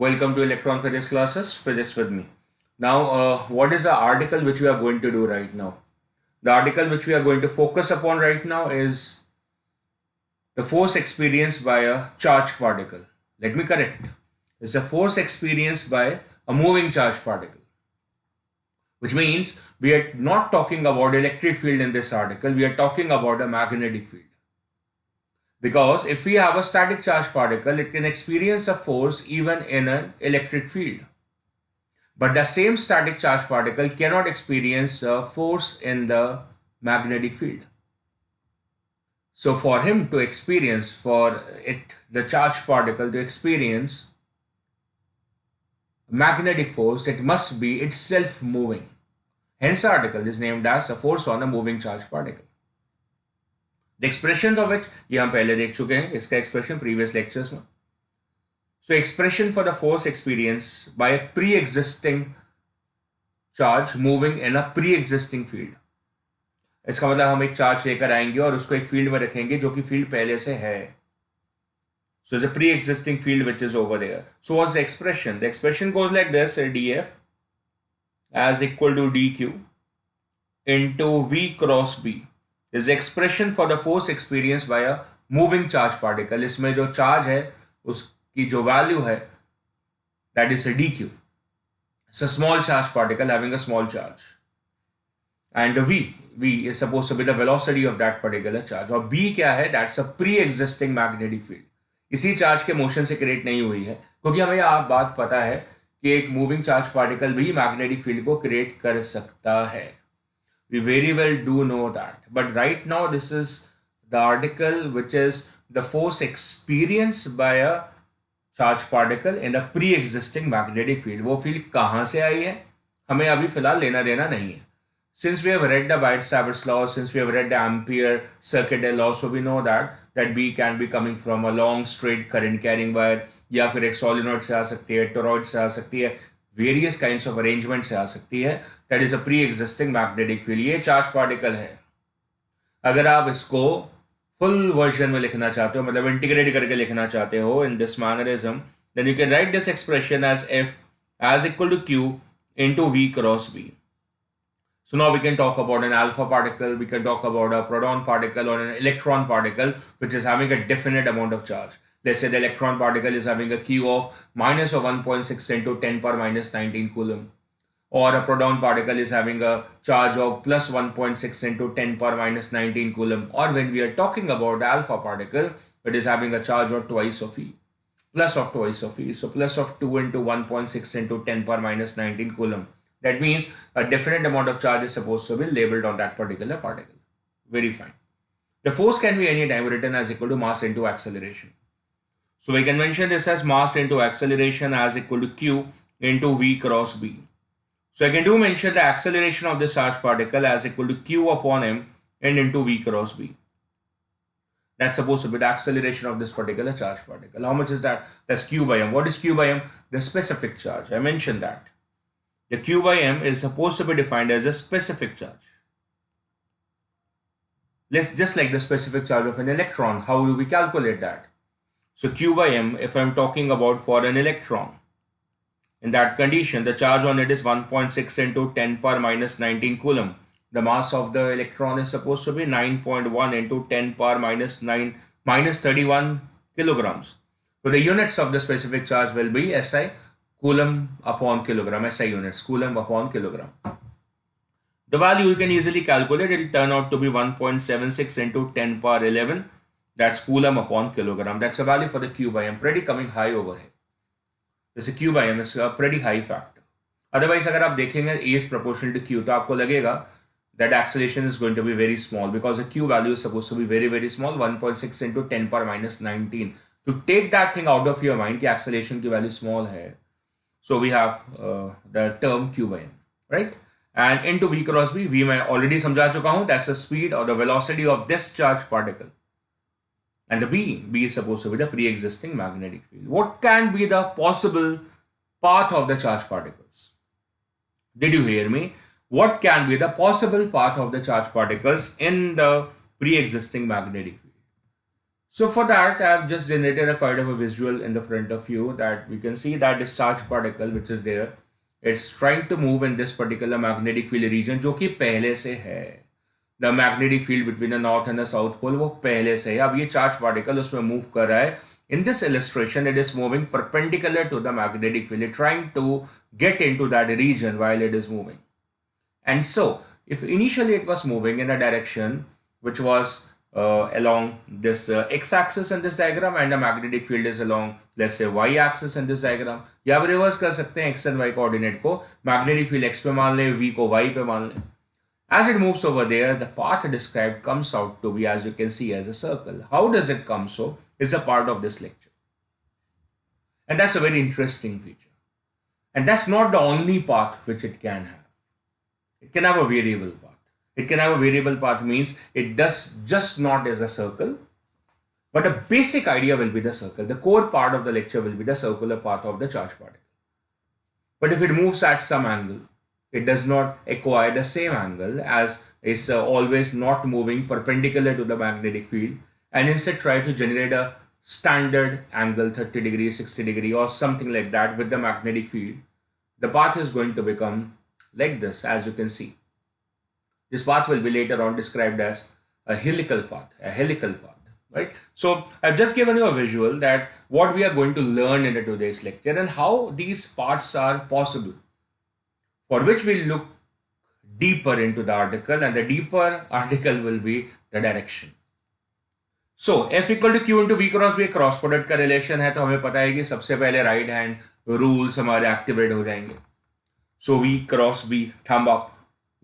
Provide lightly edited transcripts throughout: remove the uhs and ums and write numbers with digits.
Welcome to Electron Physics classes, Physics with me. Now, what is the article which we are going to do right now? The article which we are going to focus upon right now is the force experienced by a charged particle. Let me correct. It's a force experienced by a moving charged particle, which means we are not talking about electric field in this article. We are talking about a magnetic field. Because if we have a static charged particle, it can experience a force even in an electric field. But the same static charged particle cannot experience a force in the magnetic field. So for him to experience, the charged particle to experience magnetic force, it must be itself moving. Hence the article is named as a force on a moving charged particle. The expressions of which ये हम पहले देख चुके हैं, इसका expression previous lectures में. So expression for the force experienced by a pre-existing charge moving in a pre-existing field. इसका मतलब हम एक चार्ज लेकर आएंगे और उसको एक फील्ड में रखेंगे जो कि फील्ड पहले से है. So it's a pre-existing field which is over there. So what's the expression? The expression goes like this: df as equal to dq into v cross b is the expression for the force experienced by a moving charge particle. इसमें जो charge है उसकी जो value है that is a dq. It's a small charge particle having a small charge. And v is supposed to be the velocity of that particular charge. और b क्या है? That's a pre-existing magnetic field. इसी charge के motion से create नहीं हुई है, क्योंकि हमें यह बात पता है कि एक मूविंग चार्ज पार्टिकल भी मैग्नेटिक फील्ड को क्रिएट कर सकता है. We very well do know that. But right now this is the article which is the force experienced by a charged particle in a pre-existing magnetic field. वो field कहाँ से आई है हमें अभी फिलहाल लेना देना नहीं है. Since we have read the Weierstrass law, since we have read the Ampere circuit law, so we know that B can be coming from a long straight current carrying wire, या फिर एक solenoid से आ सकती है, toroid से आ सकती है, various kinds of arrangement से आ सकती है. That is a pre-existing magnetic field. ये charge particle है. अगर आप इसको full version में लिखना चाहते हो, मतलब integrate करके लिखना चाहते हो in this mannerism, then you can write this expression as F as equal to Q into V cross B. So now we can talk about an alpha particle, we can talk about a proton particle or an electron particle which is having a definite amount of charge. Let's say the electron particle is having a Q of minus of 1.6 into 10 power minus 19 coulomb. Or a proton particle is having a charge of plus 1.6 into 10 power minus 19 coulomb. Or when we are talking about the alpha particle, it is having a charge of twice of E. Plus of twice of E. So plus of 2 into 1.6 into 10 power minus 19 coulomb. That means a definite amount of charge is supposed to be labeled on that particular particle. Very fine. The force can be any time written as equal to mass into acceleration. So we can mention this as mass into acceleration as equal to Q into V cross B. So I can do mention the acceleration of this charged particle as equal to Q upon M and into V cross B. That's supposed to be the acceleration of this particular charged particle. How much is that? That's Q by M. What is Q by M? The specific charge. I mentioned that. The Q by M is supposed to be defined as a specific charge. Just like the specific charge of an electron, how do we calculate that? So Q by M, if I'm talking about for an electron, in that condition, the charge on it is 1.6 into 10 power minus 19 coulomb. The mass of the electron is supposed to be 9.1 into 10 power minus 31 kilograms. So the units of the specific charge will be SI, coulomb upon kilogram, SI units, coulomb upon kilogram. The value you can easily calculate. It will turn out to be 1.76 into 10 power 11. That's coulomb upon kilogram. That's a value for the Q by M. Pretty coming high over here. जैसे Q by M is a pretty high factor. Otherwise, अगर आप देखेंगे A is proportional to Q, तो आपको लगेगा that acceleration is going to be very small because the Q value is supposed to be very, very small, 1.6 into 10 power minus 19. To take that thing out of your mind कि acceleration की value small है, so we have the term Q by M, right? And into V cross B, V मैं already समझा चुका हूँ, that's the speed or the velocity of this charged particle. And the B is supposed to be the pre-existing magnetic field. What can be the possible path of the charged particles? Did you hear me? What can be the possible path of the charged particles in the pre-existing magnetic field? So for that, I have just generated a kind of a visual in the front of you that we can see that this charge particle which is there, it's trying to move in this particular magnetic field region जो कि पहले से है. The magnetic field between the north and the south pole वो पहले से है. अब ये charge particle उसमें move कर रहा है. In this illustration, it is moving perpendicular to the magnetic field. It's trying to get into that region while it is moving. And so, if initially it was moving in a direction which was along this x-axis in this diagram, and the magnetic field is along, let's say, y-axis in this diagram, या आप reverse कर सकते हैं x and y coordinate को, magnetic field x पे मान लें, v को y पे मान लें. As it moves over there, the path described comes out to be, as you can see, as a circle. How does it come so is a part of this lecture. And that's a very interesting feature. And that's not the only path which it can have. It can have a variable path. It can have a variable path means it does just not as a circle, but a basic idea will be the circle. The core part of the lecture will be the circular path of the charge particle. But if it moves at some angle, it does not acquire the same angle, as it's always not moving perpendicular to the magnetic field, and instead try to generate a standard angle 30 degree, 60 degree or something like that with the magnetic field, the path is going to become like this, as you can see. This path will be later on described as a helical path, right? So I've just given you a visual that what we are going to learn in today's lecture and how these paths are possible, for which we'll look deeper into the article, and the deeper article will be the direction. So F equal to Q into V cross B cross product का relation है, तो हमें पता है कि सबसे पहले right hand rules हमारे एक्टिवेट हो जाएंगे. So V cross B thumb up,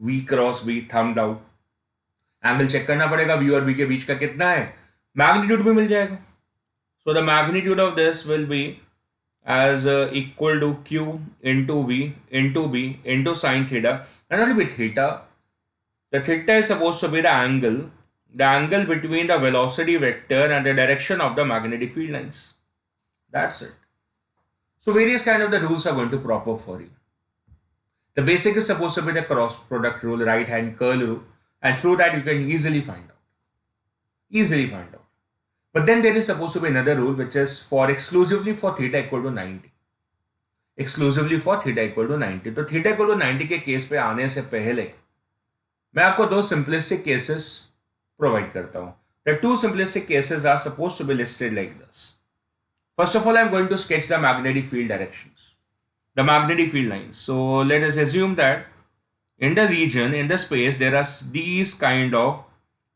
V cross B thumb down. Angle check करना पड़ेगा V और B के बीच का कितना है, मैग्नीट्यूड भी मिल जाएगा. So the magnitude of this will be as equal to Q into V into B into sin theta, and it will be theta. The theta is supposed to be the angle between the velocity vector and the direction of the magnetic field lines. That's it. So various kind of the rules are going to prop up for you. The basic is supposed to be the cross product rule, right hand curl rule, and through that you can easily find out. But then there is supposed to be another rule which is for exclusively for theta equal to 90. Exclusively for theta equal to 90. तो theta equal to 90 के case पे आने से पहले मैं आपको दो simplistic cases provide करता हूँ. The two simplistic cases are supposed to be listed like this. First of all, I'm going to sketch the magnetic field directions, the magnetic field lines. So let us assume that in the region, in the space, there are these kind of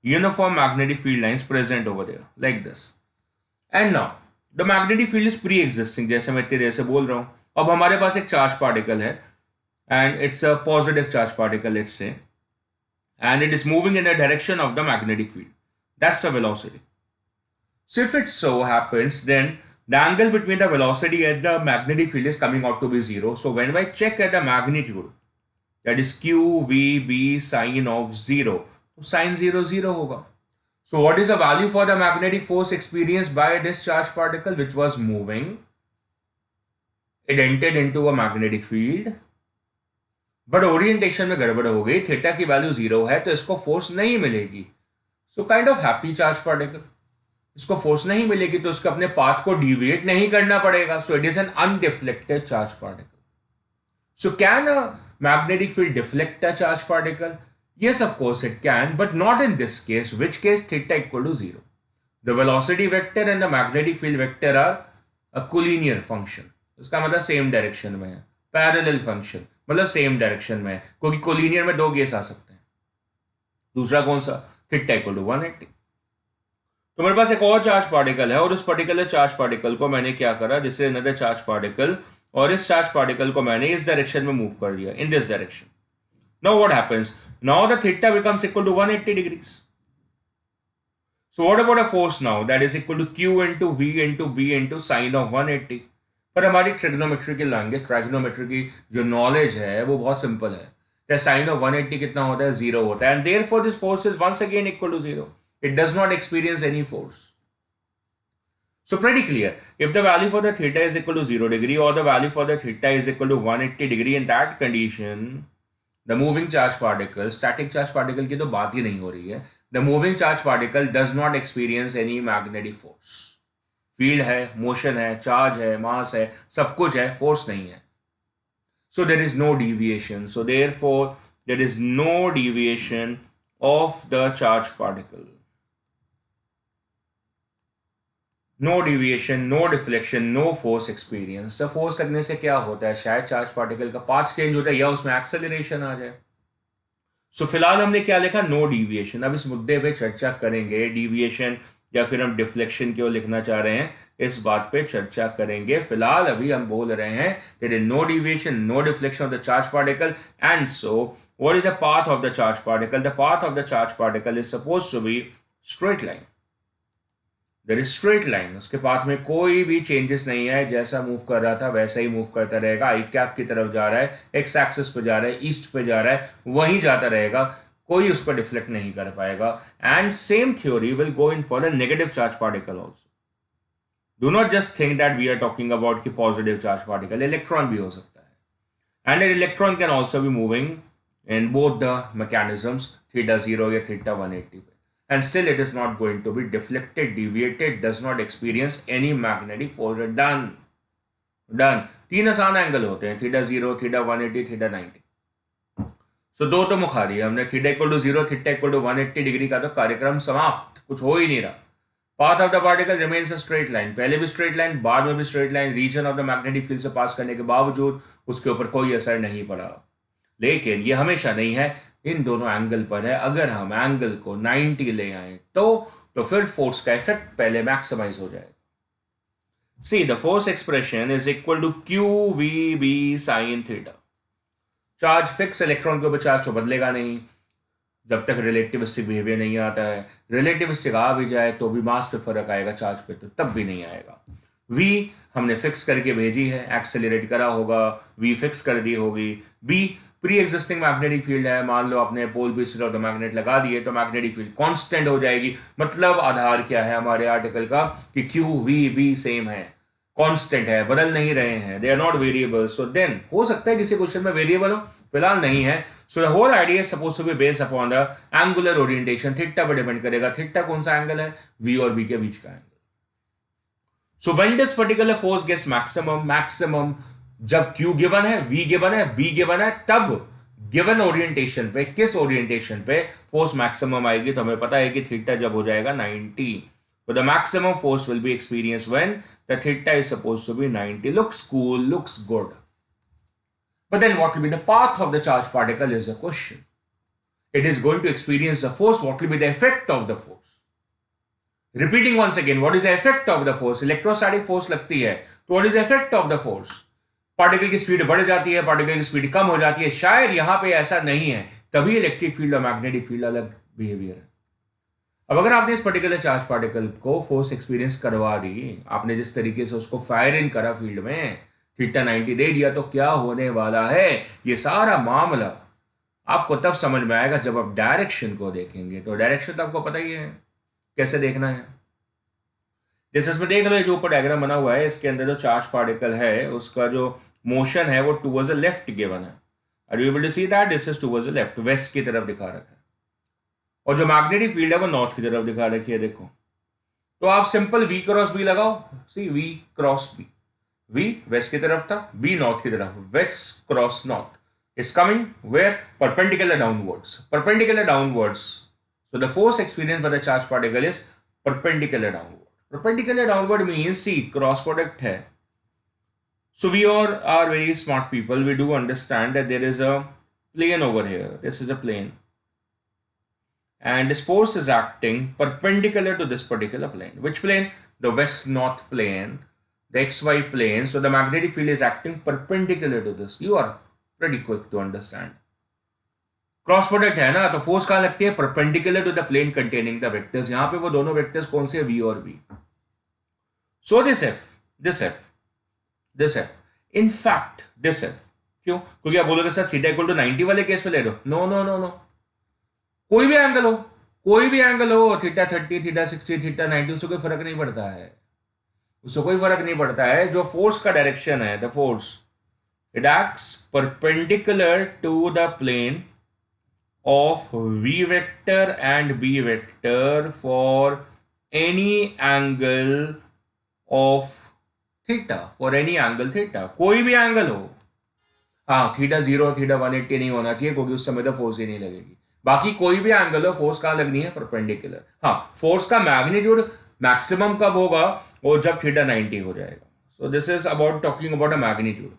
uniform magnetic field lines present over there like this. And now the magnetic field is pre-existing, जैसे मैं इतनी देर से बोल रहा हूँ. अब हमारे पास एक चार्ज पार्टिकल है and it's a positive charge particle, let's say, and it is moving in the direction of the magnetic field. That's the velocity. So if it so happens, then the angle between the velocity and the magnetic field is coming out to be 0. So when I check at the magnitude, that is Q V B sine of 0, sin 0 0 होगा. So what is the value for the magnetic force experienced by this charge particle which was moving? It entered into a magnetic field, but orientation में गड़बड़ हो गई, theta की value 0 है, तो इसको force नहीं मिलेगी. So kind of happy charge particle. इसको फोर्स नहीं मिलेगी तो इसको अपने पाथ को डिविएट नहीं करना पड़ेगा. So it is an undeflected charge particle. So can a magnetic field deflect a charge particle? Yes, of course it can, but not in this case. Which case theta equal to 0. The velocity vector and the magnetic field vector are a collinear function. इसका मतलब same direction में है. Parallel function मतलब same direction में है, क्योंकि collinear में दो केस आ सकते हैं. दूसरा कौन सा, थीटा इक्वल टू 180. तो मेरे पास एक और चार्ज पार्टिकल है और उस पर्टिकुलर चार्ज पार्टिकल को मैंने क्या करा, this is another charge particle, और इस चार्ज पार्टिकल को मैंने इस डायरेक्शन में मूव कर दिया, in this direction. Now what happens? Now the theta becomes equal to 180 degrees. So what about a force now? That is equal to Q into V into B into sine of 180. पर हमारी trigonometry की language, trigonometry की जो knowledge है वो बहुत simple है. Sign of 180 कितना होता है, 0 होता है. And therefore this force is once again equal to 0. It does not experience any force. So pretty clear. If the value for the theta is equal to 0 degree or the value for the theta is equal to 180 degree, in that condition, the moving charge particle, static charge particle की तो बात ही नहीं हो रही है, the moving charge particle does not experience any magnetic force. Field है, motion है, charge है, मास है, सब कुछ है, फोर्स नहीं है। So there is no deviation, so therefore there is no deviation of the charge particle, no deviation, no deflection, no force experience. Force लगने से क्या होता है, शायद चार्ज पार्टिकल का पाथ चेंज हो जाए या उसमें एक्सेलरेशन आ जाए। सो फिलहाल हमने क्या लिखा, नो डिविएशन। अब इस मुद्दे पे चर्चा करेंगे, डिविएशन या फिर हम डिफ्लेक्शन क्यों लिखना चाह रहे हैं, इस बात पे चर्चा करेंगे। फिलहाल अभी हम बोल रहे हैं that is no deviation, no deflection of the charge particle, and so what is the path of the charge particle? The path of the charge particle is suppose to be straight line. There is straight line, उसके path में कोई भी changes नहीं है, जैसा move कर रहा था वैसा ही मूव करता रहेगा। आई कैप की तरफ जा रहा है, एक्स एक्सिस पे जा रहा है, ईस्ट पे जा रहा है, वहीं जाता रहेगा, कोई उस पर डिफ्लेक्ट नहीं कर पाएगा। And same theory will go in for a negative charge particle also. Do not just think that we are talking about कि पॉजिटिव चार्ज पार्टिकल, इलेक्ट्रॉन भी हो सकता है, and an electron can also be moving in both the mechanisms, theta 0 या theta 180 पे, and still it is not going to be deflected, deviated, does not experience any magnetic force. Done. तीन आसान angle होते हैं, theta 0, theta 180, theta 90। सो दो तो मुखा दिया हमने, theta equal to 0, theta equal to 180 degree का तो कार्यक्रम समाप्त, कुछ हो ही नहीं रहा। Path of the particle remains a straight line, पहले भी स्ट्रेट लाइन, बाद में भी straight line, region of the magnetic field से पास करने के बावजूद उसके ऊपर कोई असर नहीं पड़ा। लेकिन ये हमेशा नहीं है, इन दोनों एंगल पर है। अगर हम एंगल को 90 ले आए तो फिर फोर्स का इफेक्ट पहले मैक्सिमाइज हो जाएगा। See the force expression is equal to q v b sine theta. Charge fix, electron के ऊपर चार्ज तो बदलेगा नहीं जब तक रिलेटिविस्टिक बिहेवियर नहीं आता है। रिलेटिविस्टिक आ भी जाए तो भी मास पे फर्क आएगा, चार्ज पे तो तब भी नहीं आएगा। वी हमने फिक्स करके भेजी है, एक्सेलरेट करा होगा, वी फिक्स कर दी होगी। B pre existing magnetic field है, मान लो आपने pole piece of the magnet लगा दिए तो मैग्नेटिक फील्ड कांस्टेंट हो जाएगी। मतलब आधार क्या है हमारे आर्टिकल का कि क्यू वी बी सेम है, कांस्टेंट है, बदल नहीं रहे हैं, they are not variable. So then हो सकता है किसी क्वेश्चन में वेरिएबल हो, फिलहाल नहीं है। So the whole idea suppose to be based upon the angular orientation, theta पर डिपेंड करेगा, थीटा कौन सा एंगल है, वी और बी के बीच का angle. So when this particular force gets maximum जब Q गिवन है, V गिवन है, B गिवन है, तब गिवन ओरिएंटेशन पे, किस ओरिएंटेशन पे फोर्स मैक्सिमम आएगी, तो हमें पता है कि थीटा जब हो जाएगा 90, तो the maximum force will be experience when the theta is supposed to be 90। Looks cool, looks good, but then what will be the path of the charge particle is a question. It is going to experience the force, what will be the effect of the force. Repeating once again, what is the effect of the force? Electrostatic force लगती है, तो what is the effect of the force? Particle की speed बढ़ जाती है, particle की speed कम हो जाती है। शायद यहां पे ऐसा नहीं है, तभी इलेक्ट्रिक फील्ड और मैग्नेटिक फील्ड अलग बिहेवियर है। अब अगर आपने इस पर्टिकुलर चार्ज पार्टिकल को फोर्स एक्सपीरियंस करवा दी, आपने जिस तरीके से उसको फायर इन करा फील्ड में, थीटा 90 दे दिया, तो क्या होने वाला है, ये सारा मामला आपको तब समझ में आएगा जब आप डायरेक्शन को देखेंगे। तो डायरेक्शन तो आपको पता ही है कैसे देखना है। जैसे इसमें देख लो, जो ऊपर डायग्राम बना हुआ है, इसके अंदर जो चार्ज पार्टिकल है उसका जो मोशन है वो टुवर्ड्स द लेफ्ट गिवन है। Are you able to see that? This is towards the left, west की तरफ दिखा रखा है, और जो मैग्नेटिक फील्ड है वो नॉर्थ की तरफ दिखा रखी है। देखो, तो आप सिंपल V क्रॉस B लगाओ। See V cross B, V west की तरफ था, B नॉर्थ की तरफ, west cross north is coming where? Perpendicular downwards. Perpendicular downwards. So the force experienced by the charge particle is perpendicular downward. Perpendicular downward means, see, cross product है. So we all are very smart people. We do understand that there is a plane over here. This is a plane. And this force is acting perpendicular to this particular plane. Which plane? The west-north plane, the XY plane. So the magnetic field is acting perpendicular to this. You are pretty quick to understand. Cross product है ना, तो force कहां लगती है? Perpendicular to the plane containing the vectors. यहां पे वो दोनों वेक्टर्स कौन से? V और B। So this F, in fact this F, क्यों? क्योंकि आप बोलोगे सर थीटा इक्वल टू 90 वाले केस में ले लो। नो, कोई भी एंगल हो, थीटा 30, थीटा 60, थीटा 90, उससे कोई फर्क नहीं पड़ता है, उससे कोई फर्क नहीं पड़ता है। जो फोर्स का डायरेक्शन है, the force, it acts perpendicular to the plane of v vector and b vector for any angle of theta, for any angle theta, कोई भी एंगल हो। हाँ, थीटा 0 थीटा 180 नहीं होना चाहिए क्योंकि उस समय तो फोर्स ही नहीं लगेगी। बाकी कोई भी एंगल हो, फोर्स कहाँ लगनी है? परपेंडिकुलर। हाँ, फोर्स का मैग्नीट्यूड मैक्सिमम कब होगा? वो जब थीटा 90 हो जाएगा। सो this is about talking about a magnitude.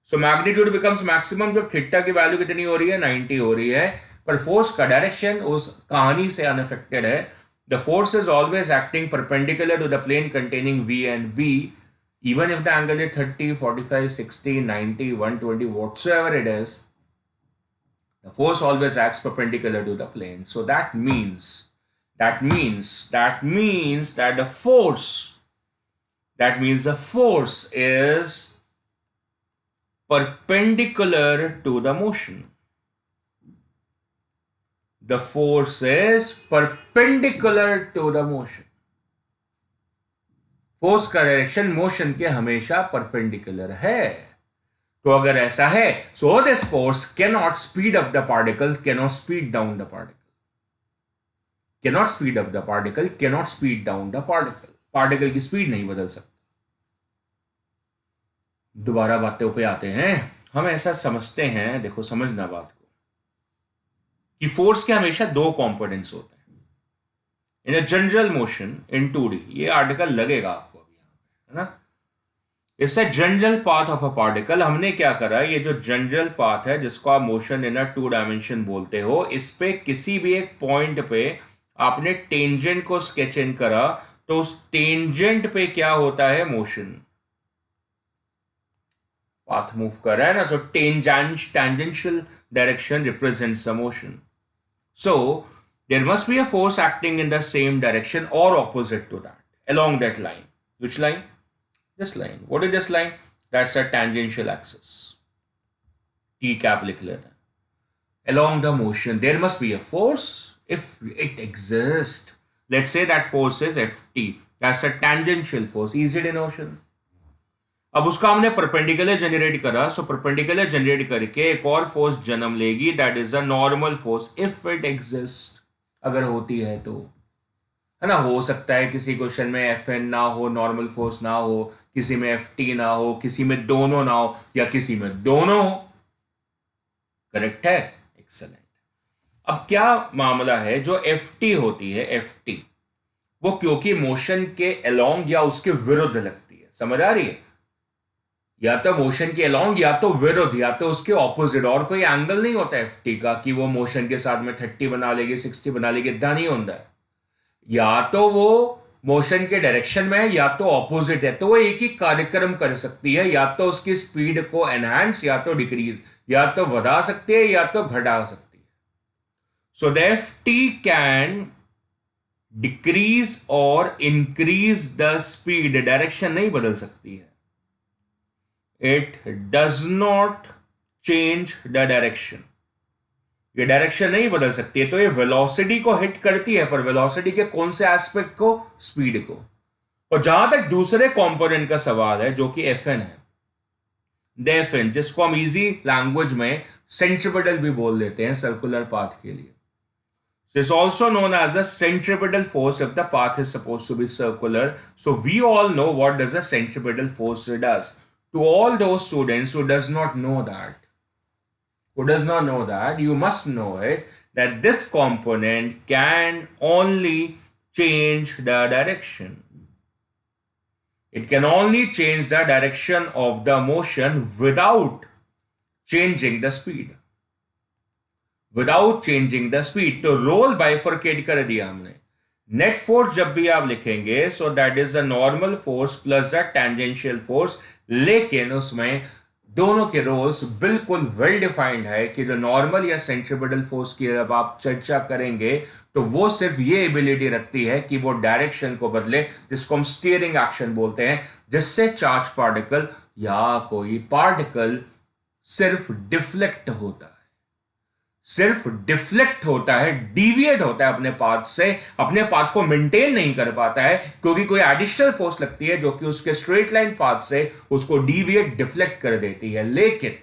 So magnitude becomes maximum जब थीटा की वैल्यू कितनी हो रही है? 90 हो रही है। पर फोर्स का डायरेक्शन उस कहानी से अनअफेक्टेड है। The force is always acting perpendicular to the plane containing v and b, even if the angle is 30, 45, 60, 90, 120, whatsoever it is, the force always acts perpendicular to the plane. So that means that the force is perpendicular to the motion. The force is perpendicular to the motion. Force का direction motion के हमेशा perpendicular है। तो अगर ऐसा है, so this force can not speed up the particle, can not speed down the particle, can not speed up the particle, can not speed down the particle. Particle की speed नहीं बदल सकता। दोबारा बातों पे आते हैं। हम ऐसा समझते हैं, देखो समझना बात को, कि फोर्स के हमेशा दो कंपोनेंट्स होते हैं इन a general motion in 2D। ये आर्टिकल लगेगा आपको अभी यहाँ पे, है ना? इससे general path of a particle, हमने क्या करा, ये जो जनरल पाथ है जिसको आप मोशन इन अ 2 डायमेंशन बोलते हो, इस पे किसी भी एक पॉइंट पे आपने टेंजेंट को स्केच इन करा, तो उस टेंजेंट पे क्या होता है? मोशन। पाथ मूव कर रहा है ना, तो tangential direction represents the motion. So there must be a force acting in the same direction or opposite to that, along that line. Which line? This line. What is this line? That's a tangential axis. T cap लिख लेते हैं। Along the motion, there must be a force if it exists. Let's say that force is Ft. That's a tangential force. Is it in ocean? अब उसका हमने perpendicular generate करा, so perpendicular generate करके एक और फोर्स जन्म लेगी, that is a normal force if it exist. अगर होती है तो, है ना? हो सकता है किसी क्वेश्चन में Fn ना हो, नॉर्मल फोर्स ना हो, किसी में Ft ना हो, किसी में दोनों ना हो, या किसी में दोनों हो। करेक्ट है, एक्सेलेंट। अब क्या मामला है, जो Ft होती है, Ft वो क्योंकि मोशन के अलोंग या उसके विरुद्ध लगती है, समझ आ रही है? या तो मोशन के अलोंग या तो विरुद्ध या तो उसके ऑपोजिट, और कोई एंगल नहीं होता Ft का कि वो मोशन के साथ में 30 बना लेगी, 60 बना लेगी, इतना नहीं होता है। या तो वो मोशन के डायरेक्शन में है या तो ऑपोजिट है, तो वो एक ही कार्यक्रम कर सकती है, या तो उसकी स्पीड को एनहांस या तो डिक्रीज, या तो बढ़ा सकती है या तो घटा सकती है। So the Ft can decrease और इंक्रीज द स्पीड, डायरेक्शन नहीं बदल सकती है। It does not change the direction. ये डायरेक्शन नहीं बदल सकती है। तो ये वेलोसिटी को हिट करती है, पर वेलोसिटी के कौन से एस्पेक्ट को? स्पीड को। और जहां तक दूसरे कंपोनेंट का सवाल है, जो कि Fn है, द Fn, जिसको हम इजी लैंग्वेज में सेंट्रिपिटल भी बोल देते हैं सर्कुलर पाथ के लिए। So it's also known as a centripetal force if the path is supposed to be circular. So we all know what does a centripetal force does. To all those students who does not know that, you must know it, that this component can only change the direction. It can only change the direction of the motion without changing the speed. Without changing the speed. तो role bifurcate कर दिया हमने। Net force जब भी आप लिखेंगे, so that is the normal force plus the tangential force, लेकिन उसमें दोनों के रोल्स बिल्कुल वेल डिफाइंड है कि जो नॉर्मल या सेंट्रिपिटल फोर्स की जब आप चर्चा करेंगे तो वो सिर्फ ये एबिलिटी रखती है कि वो डायरेक्शन को बदले, जिसको हम स्टीयरिंग एक्शन बोलते हैं, जिससे चार्ज पार्टिकल या कोई पार्टिकल सिर्फ डिफ्लेक्ट होता है, डिविएट होता है अपने पाथ से, अपने पाथ को मेंटेन नहीं कर पाता है, क्योंकि कोई एडिशनल फोर्स लगती है जो कि उसके स्ट्रेट लाइन पाथ से उसको डिविएट डिफ्लेक्ट कर देती है। लेकिन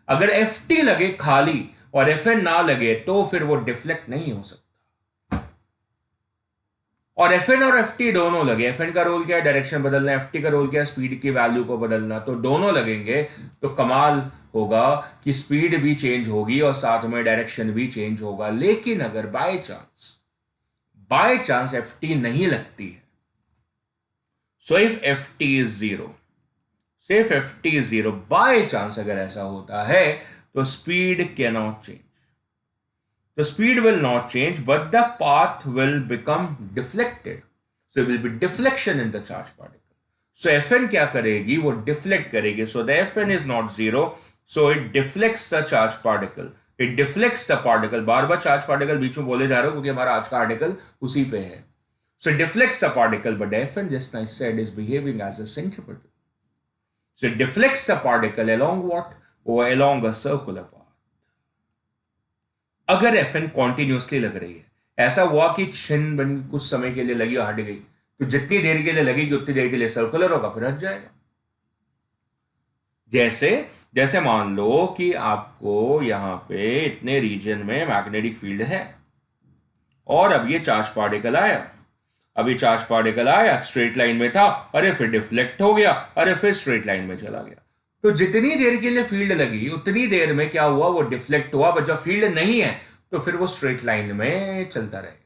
अगर Ft लगे खाली, और Fn ना लगे तो फिर वो डिफ्लेक्ट नहीं हो सकता। और Fn और Ft दोनों लगे, Fn का रोल क्या है, डायरेक्शन बदलना, Ft का रोल क्या है, स्पीड की वैल्यू को बदलना, तो दोनों लगेंगे तो कमाल होगा कि स्पीड भी चेंज होगी और साथ में डायरेक्शन भी चेंज होगा। लेकिन अगर बाय चांस Ft नहीं लगती है, so if Ft is zero, सिर्फ Ft is zero, by chance अगर ऐसा होता है तो speed cannot change. The speed will not change, but the path will become deflected. So there will be deflection in the charge particle. So Fn क्या करेगी, वो deflect करेगी. So the Fn is not zero, so it deflects the charge particle. It deflects the particle. Bar bar charge particle बीच में बोले जा रहे हो क्योंकि हमारा आज का आर्टिकल उसी पे है. So it deflects the particle, but the Fn, just I said, is behaving as a centripetal. So it deflects the particle along what? Or along a circular path. अगर Fn कॉन्टिन्यूसली लग रही है, ऐसा हुआ कि छिन बन कुछ समय के लिए लगी और हट गई, तो जितनी देर के लिए लगेगी उतनी देर के लिए सर्कुलर होगा, फिर हट जाएगा। जैसे मान लो कि आपको यहां पे इतने रीजन में मैग्नेटिक फील्ड है और अब ये चार्ज पार्टिकल आया, अभी चार्ज पार्टिकल आया, स्ट्रेट लाइन में था, अरे फिर डिफ्लेक्ट हो गया, अरे फिर स्ट्रेट लाइन में चला गया। तो जितनी देर के लिए फील्ड लगी उतनी देर में क्या हुआ, वो डिफ्लेक्ट हुआ, बट जब फील्ड नहीं है तो फिर वो स्ट्रेट लाइन में चलता रहेगा।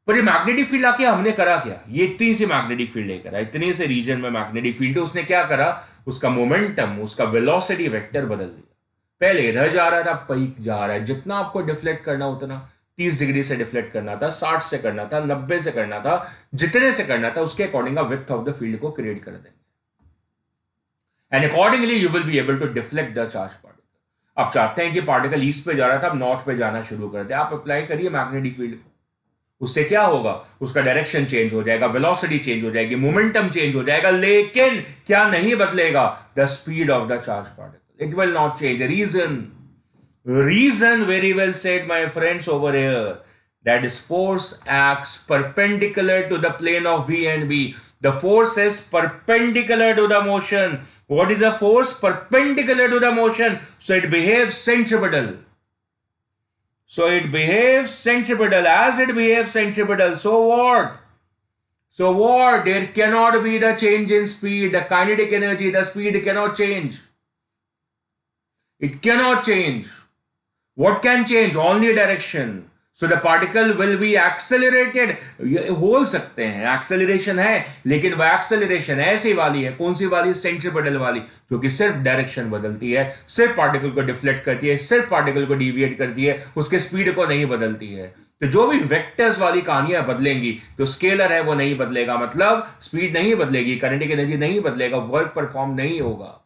पर ये मैग्नेटिक फील्ड आके हमने करा क्या, ये इतनी सी मैग्नेटिक फील्ड लेकर, इतनी से रीजन में मैग्नेटिक फील्ड, उसने क्या करा, उसका मोमेंटम, उसका वेलोसिटी वेक्टर बदल दिया। पहले इधर जा रहा था, पीक जा रहा है, जितना आपको डिफ्लेक्ट करना उतना 30 डिग्री से डिफ्लेक्ट करना था, 60 से करना था, 90 से करना था, जितने से करना था उसके अकॉर्डिंग आप विड्थ ऑफ द फील्ड को क्रिएट कर देंगे and accordingly you will be able to deflect the charge particle. आप चाहते हैं कि पार्टिकल ईस्ट पे जा रहा था, अब नॉर्थ पे जाना शुरू कर दे, आप अप्लाई करिए मैग्नेटिक फील्ड को, उससे क्या होगा, उसका डायरेक्शन चेंज हो जाएगा, वेलोसिटी चेंज हो जाएगी, मोमेंटम चेंज हो जाएगा, लेकिन क्या नहीं बदलेगा, the speed of the charge particle, it will not change. Reason very well said, my friends over here. That is, force acts perpendicular to the plane of V and B. The force is perpendicular to the motion. What is a force? Perpendicular to the motion. So it behaves centripetal. As it behaves centripetal. So what? There cannot be the change in speed. The kinetic energy, the speed cannot change. It cannot change. What can change? Only direction. So the particle will be accelerated. बोल सकते हैं acceleration है, लेकिन वह acceleration ऐसी वाली है, कौन सी वाली, सेंट्रीपेटल वाली, जो कि सिर्फ डायरेक्शन बदलती है, सिर्फ पार्टिकल को डिफ्लेक्ट करती है, सिर्फ पार्टिकल को डिविएट करती है, उसके स्पीड को नहीं बदलती है। तो जो भी वेक्टर्स वाली कहानियां बदलेंगी, तो स्केलर है वो नहीं बदलेगा, मतलब स्पीड नहीं बदलेगी, काइनेटिक एनर्जी नहीं बदलेगा, वर्क परफॉर्म नहीं होगा।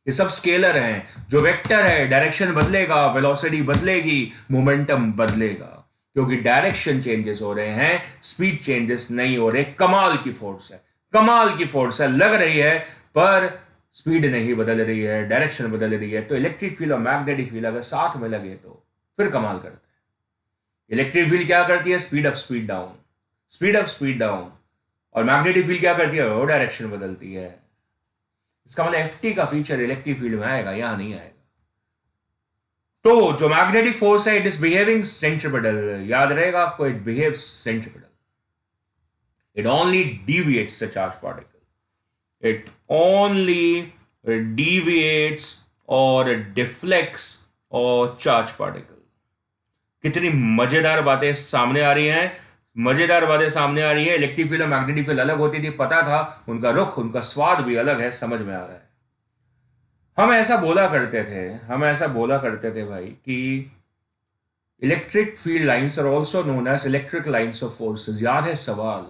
ये सब स्केलर हैं। जो वेक्टर है, डायरेक्शन बदलेगा, वेलोसिटी बदलेगी, मोमेंटम बदलेगा, क्योंकि डायरेक्शन चेंजेस हो रहे हैं, स्पीड चेंजेस नहीं हो रहे। कमाल की फोर्स है, लग रही है पर स्पीड नहीं बदल रही है, डायरेक्शन बदल रही है। तो इलेक्ट्रिक फील्ड और मैग्नेटिक फील्ड अगर साथ में लगे तो फिर कमाल करते हैं। इलेक्ट्रिक फील्ड क्या करती है, स्पीड अप स्पीड डाउन, और मैग्नेटिक फील्ड क्या करती है, वो डायरेक्शन बदलती है। इसका मतलब Ft का फीचर इलेक्ट्रिक फील्ड में आएगा, यहां नहीं आएगा। तो जो मैग्नेटिक फोर्स है, इट इज बिहेविंग सेंट्रीपेटल, याद रहेगा आपको, it behaves centripetal, it only deviates the charge particle, it only deviates और डिफ्लेक्ट्स और चार्ज पार्टिकल। कितनी मजेदार बातें सामने आ रही हैं, इलेक्ट्रिक फील्ड और मैग्नेटिक फील्ड अलग होती थी, पता था, उनका रुख, उनका स्वाद भी अलग है, समझ में आ रहा है। हम ऐसा बोला करते थे भाई कि electric field lines are also known as electric lines of forces. याद है सवाल,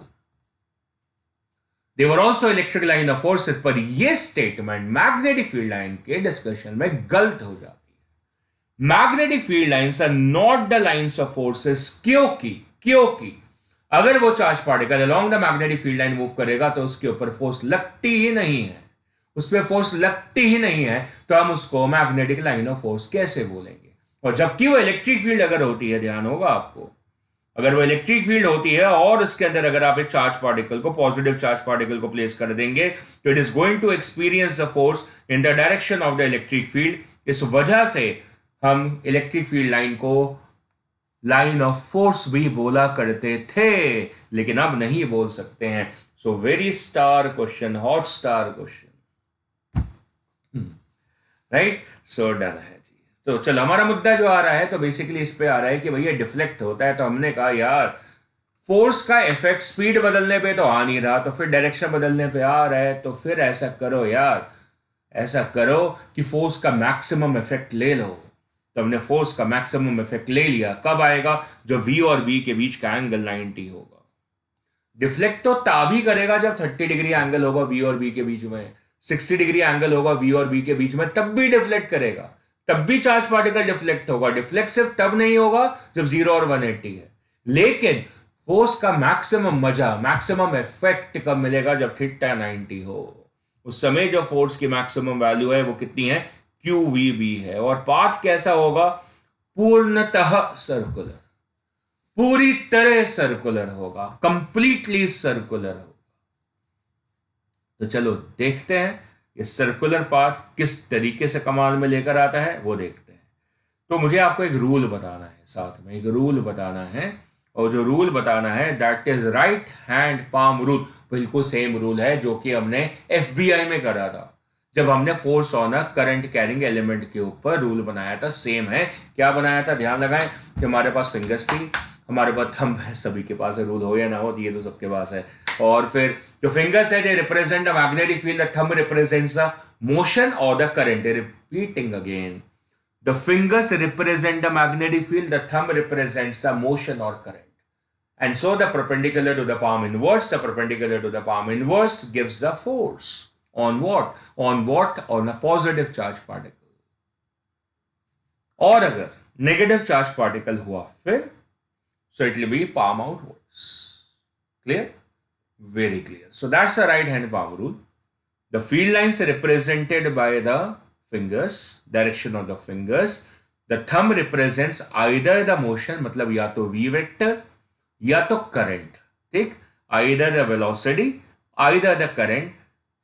they were also electric line of forces, पर यह स्टेटमेंट मैग्नेटिक फील्ड लाइन के डिस्कशन में गलत हो जाती है। Magnetic field lines are not the lines of forces, क्योंकि अगर वो charge particle along the magnetic field line move करेगा तो उसके ऊपर फोर्स लगती ही नहीं है, तो हम उसको मैग्नेटिक लाइन ऑफ फोर्स कैसे बोलेंगे। और जबकि वो इलेक्ट्रिक फील्ड अगर होती है, ध्यान होगा आपको, अगर वो इलेक्ट्रिक फील्ड होती है और उसके अंदर अगर आप एक चार्ज पार्टिकल को, पॉजिटिव चार्ज पार्टिकल को प्लेस कर देंगे, तो it is going to experience the force in the direction of the electric field, इस वजह से हम इलेक्ट्रिक फील्ड लाइन को लाइन ऑफ फोर्स भी बोला करते थे, लेकिन अब नहीं बोल सकते हैं। So very star question, hot star question, right. So done है जी। तो चलो, हमारा मुद्दा जो आ रहा है तो बेसिकली इस पे आ रहा है कि भैया डिफ्लेक्ट होता है, तो हमने कहा यार फोर्स का इफेक्ट स्पीड बदलने पे तो आ नहीं रहा, तो फिर डायरेक्शन बदलने पे आ रहा है, तो फिर ऐसा करो यार, ऐसा करो कि फोर्स का मैक्सिमम इफेक्ट ले लो। तो हमने फोर्स का मैक्सिमम इफेक्ट ले लिया। कब आएगा? जो वी और बी के बीच का एंगल 90 होगा। डिफ्लेक्ट तो तभी करेगा जब 30 डिग्री एंगल होगा वी और बी के बीच में, 60 डिग्री एंगल होगा वी और बी के बीच में, तब भी डिफ्लेक्ट करेगा, तब भी चार्ज पार्टिकल डिफ्लेक्ट होगा। डिफ्लेक्ट सिर्फ तब नहीं होगा जब 0 और 180 है। लेकिन फोर्स का मैक्सिमम मजा, मैक्सिमम इफेक्ट कब मिलेगा? जब थीटा 90 हो। उस समय जो फोर्स की मैक्सिमम वैल्यू है वो कितनी है? क्यू वी बी है। और पाथ कैसा होगा? पूर्णतः सर्कुलर, पूरी तरह सर्कुलर होगा, कंप्लीटली सर्कुलर होगा। तो चलो देखते हैं ये सर्कुलर पाथ किस तरीके से कमाल में लेकर आता है, वो देखते हैं। तो मुझे आपको एक रूल बताना है, साथ में एक रूल बताना है, और जो रूल बताना है that is right hand palm rule. बिल्कुल सेम रूल है जो कि हमने एफबीआई में करा था, जब हमने force on a current carrying element के ऊपर रूल बनाया था। सेम है। क्या बनाया था? ध्यान लगाएं कि हमारे पास फिंगर्स थी, हमारे पास थंब है, सभी के पास है, रूल हो या ना हो ये तो सबके पास है। और फिर जो फिंगर्स है they represent the magnetic field, the thumb represents the motion और the current. Repeating again, the fingers represent the magnetic field, the thumb represents the motion or current. And so the perpendicular to the palm inverse, the perpendicular to the palm inverse gives the force. On what? On what? On a positive charge particle. और अगर negative charge particle हुआ फिर, so it will be palm outwards. Clear? Very clear. So that's the right hand palm rule. The field lines are represented by the fingers, direction of the fingers. The thumb represents either the motion, मतलब या तो v vector या तो current, ठीक? Either the velocity, either the current.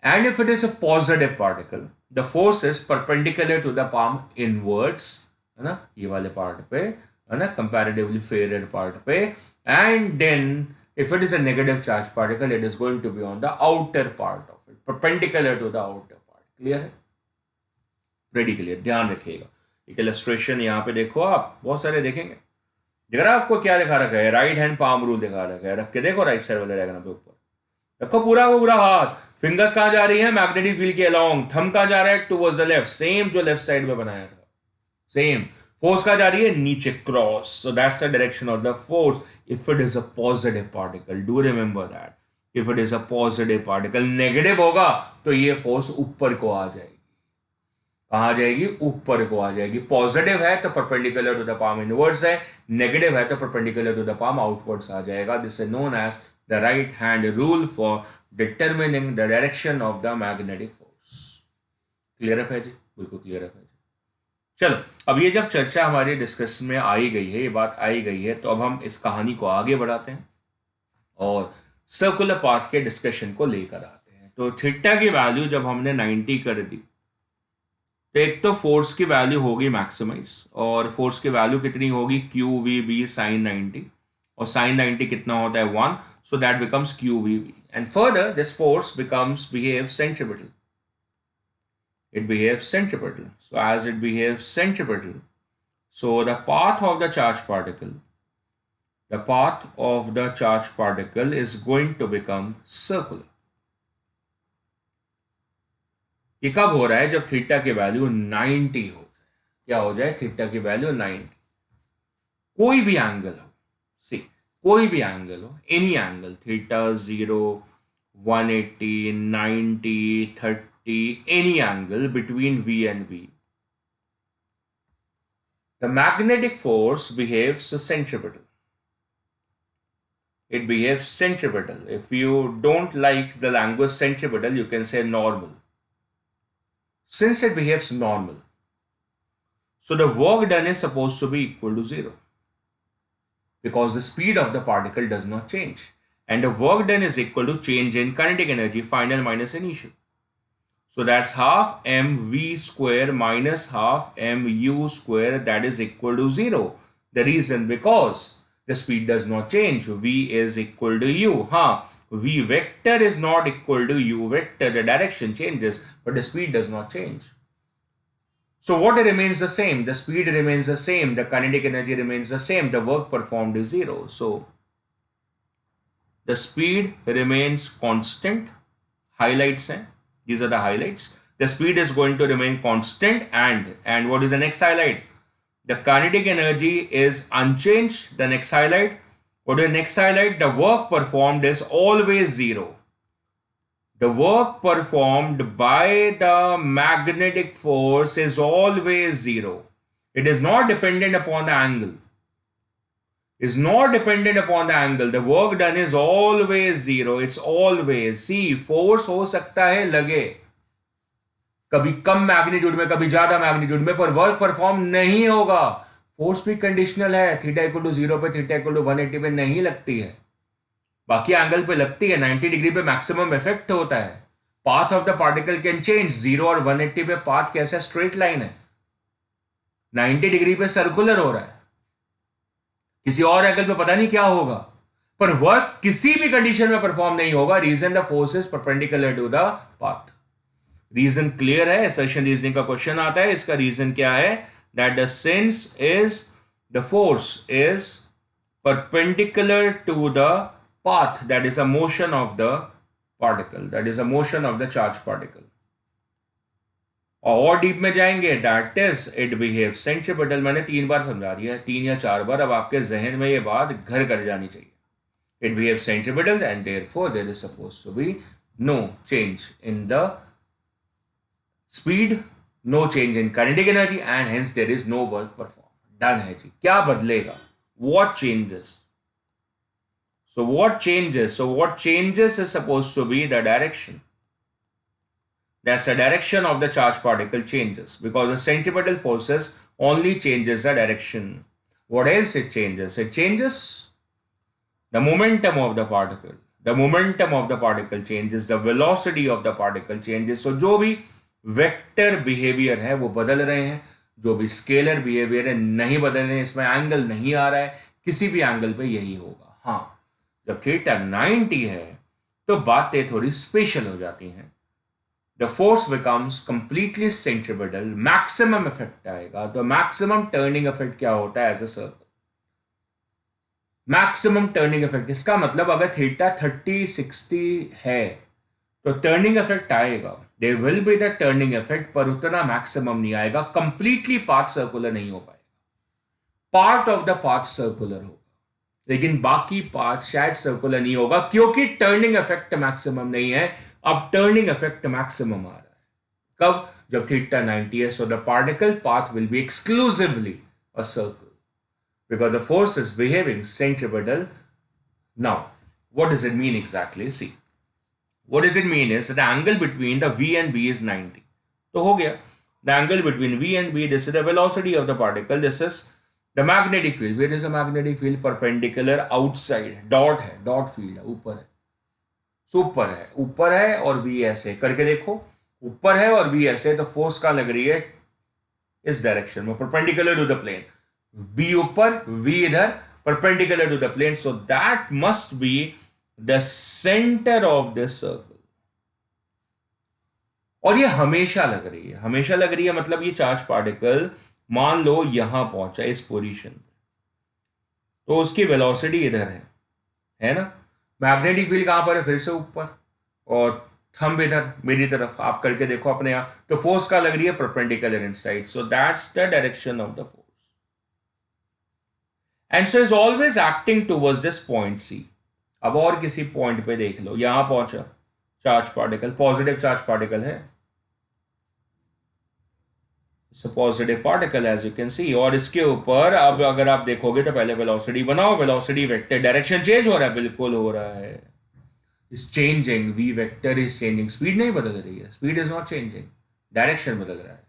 And if it is a positive particle, the force is perpendicular to the palm inwards, है ना, ये वाले पार्ट पे, है ना, comparatively faded पार्ट पे. And then if it is a negative charge particle, it is going to be on the outer part of it, perpendicular to the outer part. Clear है? Ready clear. ध्यान रखिएगा, एक illustration यहाँ पे देखो, आप बहुत सारे देखेंगे। अगर आपको क्या दिखा रखा है? राइट हैंड पाम रूल दिखा रखा है। रख के देखो राइट साइड वाले डायग्राम पे ऊपर रखो पूरा को पूरा हाथ। फिंगर्स कहाँ जा रही है? मैग्नेटिक फील्ड के अलोंग। थंब कहाँ जा रहा है? टुवर्ड्स द लेफ्ट, सेम जो लेफ्ट साइड में बनाया था, सेम। फोर्स कहाँ जा रही है? नीचे, cross. So that's the direction of the force if it is a positive particle. Do remember that, if it is a positive particle. Negative होगा तो ये फोर्स ऊपर को आ जाएगी। कहाँ जाएगी? ऊपर को आ जाएगी। पॉजिटिव है तो perpendicular to the palm inwards है, नेगेटिव है तो perpendicular to the palm outwards आ जाएगा। This is known as the right hand rule for determining the direction of the magnetic force. Clear है जी? बिल्कुल क्लियर है जी। चलो, अब ये जब चर्चा हमारी डिस्कशन में आई गई है, ये बात आई गई है, तो अब हम इस कहानी को आगे बढ़ाते हैं और सर्कुलर पाथ के डिस्कशन को लेकर आते हैं। तो थीटा की वैल्यू जब हमने 90 कर दी, तो एक तो फोर्स की वैल्यू होगी मैक्सिमाइज, और फोर्स की वैल्यू कितनी होगी? क्यू वी बी साइन 90, और साइन 90 कितना होता है? 1, so that becomes q v b. And further this force becomes behave centripetal, it behaves centripetal. So as it behaves centripetal, so the path of the charged particle is going to become circular. ये कब हो रहा है? जब theta की value 90 हो जाए। क्या हो जाए? थीटा की वैल्यू 90। कोई भी एंगल हो, सी, कोई भी एंगल हो, any angle, theta 0, 180, 90, 30, any angle between V and B, the magnetic force behaves centripetal. It behaves centripetal. If you don't like the language centripetal, you can say normal. Since it behaves normal, so the work done is supposed to be equal to 0, because the speed of the particle does not change, and the work done is equal to change in kinetic energy, final minus initial. So that's half mv square minus half mu square, that is equal to 0. The reason, because the speed does not change. V is equal to u. V vector is not equal to u vector. The direction changes, but the speed does not change. So what remains the same? The speed remains the same. The kinetic energy remains the same. The work performed is 0. So the speed remains constant. Highlights हैं. These are the highlights. The speed is going to remain constant, and what is the next highlight? The kinetic energy is unchanged. The next highlight. What is the next highlight? The work performed is always 0. The work performed by the magnetic force is always 0. It is not dependent upon the angle. Is not dependent upon the angle. The work done is always 0. It's always. See, force हो सकता है लगे कभी कम magnitude में, कभी ज्यादा magnitude में, पर वर्क परफॉर्म नहीं होगा. फोर्स भी कंडीशनल है. थीटा इक्वल टू 0 पे, थीटा इक्वल टू 180 पे नहीं लगती है. बाकी एंगल पे लगती है. 90 डिग्री पे मैक्सिमम इफेक्ट होता है. Path of the particle can change. 0 और 180 पे पाथ कैसा स्ट्रेट लाइन है. 90 डिग्री पे सर्कुलर हो रहा है. किसी और एंगल पे पता नहीं क्या होगा, पर वर्क किसी भी कंडीशन में परफॉर्म नहीं होगा. Reason, the force is perpendicular to the path. Reason clear है. असर्शन रीजनिंग का क्वेश्चन आता है. इसका रीजन क्या है? That the sense is the force is perpendicular to the path, that is a motion of the particle, that is a motion of the charged particle. और deep में जाएंगे, that is it behave centripetal. मैंने 3 बार समझा दिया है, 3 या 4 बार. अब आपके जहन में ये बात घर कर जानी चाहिए. It behave centripetal and therefore there is supposed to be no change in the speed, no change in kinetic energy, and hence there is no work perform. Done है जी. क्या बदलेगा? What changes? So what changes? So what changes is supposed to be the direction. That's the direction of the charged particle changes, because the centripetal forces only changes the direction. What else it changes? It changes the momentum of the particle. The momentum of the particle changes. The velocity of the particle changes. So जो भी vector behavior है वो बदल रहे हैं. जो भी scalar behavior है नहीं बदल रहे हैं. इसमें एंगल नहीं आ रहा है. किसी भी एंगल पे यही होगा. हाँ, जब थीटा 90 है तो बातें थोड़ी स्पेशल हो जाती हैं. The force becomes completely centripetal. Maximum effect आएगा. तो मैक्सिमम टर्निंग इफेक्ट क्या होता है? As a circle maximum turning effect. इसका मतलब अगर थीटा 30-60 है तो टर्निंग इफेक्ट आएगा. There will be the turning effect, पर उतना मैक्सिमम नहीं आएगा. कंप्लीटली पाथ सर्कुलर नहीं हो पाएगा. Part of the path circular होगा, लेकिन बाकी पाथ शायद सर्कुलर नहीं होगा, क्योंकि टर्निंग इफेक्ट मैक्सिमम नहीं है. अब टर्निंग इफेक्ट मैक्सिमम आ रहा है. कब? जब थीटा 90 है. So the particle path will be exclusively a circle, because the force is behaving centripetal. Now what does it mean exactly? See, what does it mean is the angle between the V and B is 90. तो हो गया. The angle between V and B, this is the velocity of the particle, this is the magnetic field. Where is a magnetic field? Perpendicular outside. Dot है, dot field है, ऊपर है. सो ऊपर है, ऊपर है और V ऐसे करके देखो. ऊपर है और V ऐसे, तो फोर्स कहां लग रही है? इस डायरेक्शन में, perpendicular to the plane. B ऊपर, V इधर, perpendicular to the plane. So that must be the centre of this circle. और ये हमेशा लग रही है. हमेशा लग रही है मतलब ये चार्ज पार्टिकल मान लो यहां पहुंचा इस पोजीशन पे, तो उसकी वेलोसिटी इधर है ना. मैग्नेटिक फील्ड कहां पर है? फिर से ऊपर, और थंब इधर मेरी तरफ. आप करके देखो अपने यहां. तो फोर्स का लग रही है perpendicular inside. So that's the direction of the force, and so is always acting towards this point C. अब और किसी पॉइंट पे देख लो, यहां पहुंचा charge particle, positive charge particle है. Positive particle as you can see. और इसके ऊपर अब अगर आप देखोगे तो पहले वेलोसिटी बनाओ. वेलोसिटी वेक्टर, डायरेक्शन चेंज हो रहा है, बिल्कुल हो रहा है. Is changing. V vector is changing. Speed नहीं बदल रही है. Speed is not changing, direction बदल रहा है.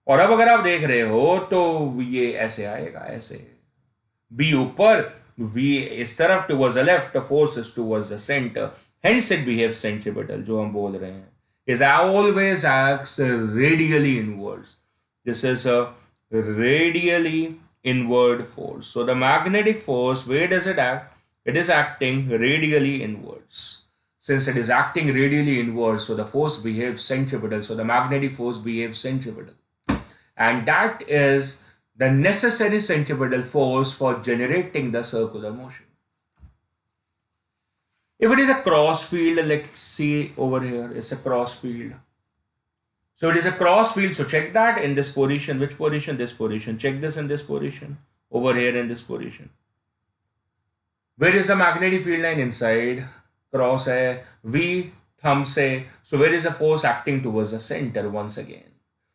और अब अगर आप देख रहे हो तो ये ऐसे आएगा, ऐसे. B ऊपर, V इस तरफ towards the left, force is towards the centre. Hence it behaves centripetal, जो हम बोल रहे हैं. is always acts radially inwards. This is a radially inward force. So the magnetic force, where does it act? It is acting radially inwards. Since it is acting radially inwards, so the force behaves centripetal. So the magnetic force behaves centripetal. And that is the necessary centripetal force for generating the circular motion. If it is a cross field, let's see over here, it's a cross field. So it is a cross field. So check that in this position. Which position? This position. Check this in this position. Over here in this position. Where is the magnetic field line? Inside. Cross hai. V thumb se. So where is the force acting towards the center once again?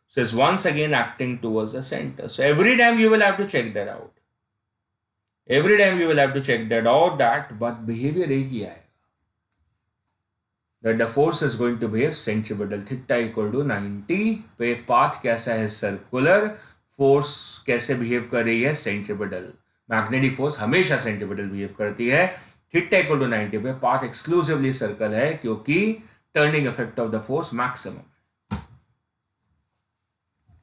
So it's once again acting towards the center. So every time you will have to check that out. Every time you will have to check that out. But behavior एक ही आएगा. That the force is going to behave centripetal. Theta equal to 90 पे path कैसा है circular, force कैसे behave कर रही है centripetal. Magnetic force हमेशा centripetal behave करती है. Theta equal to 90 पे path exclusively circle है क्योंकि turning effect of the force maximum.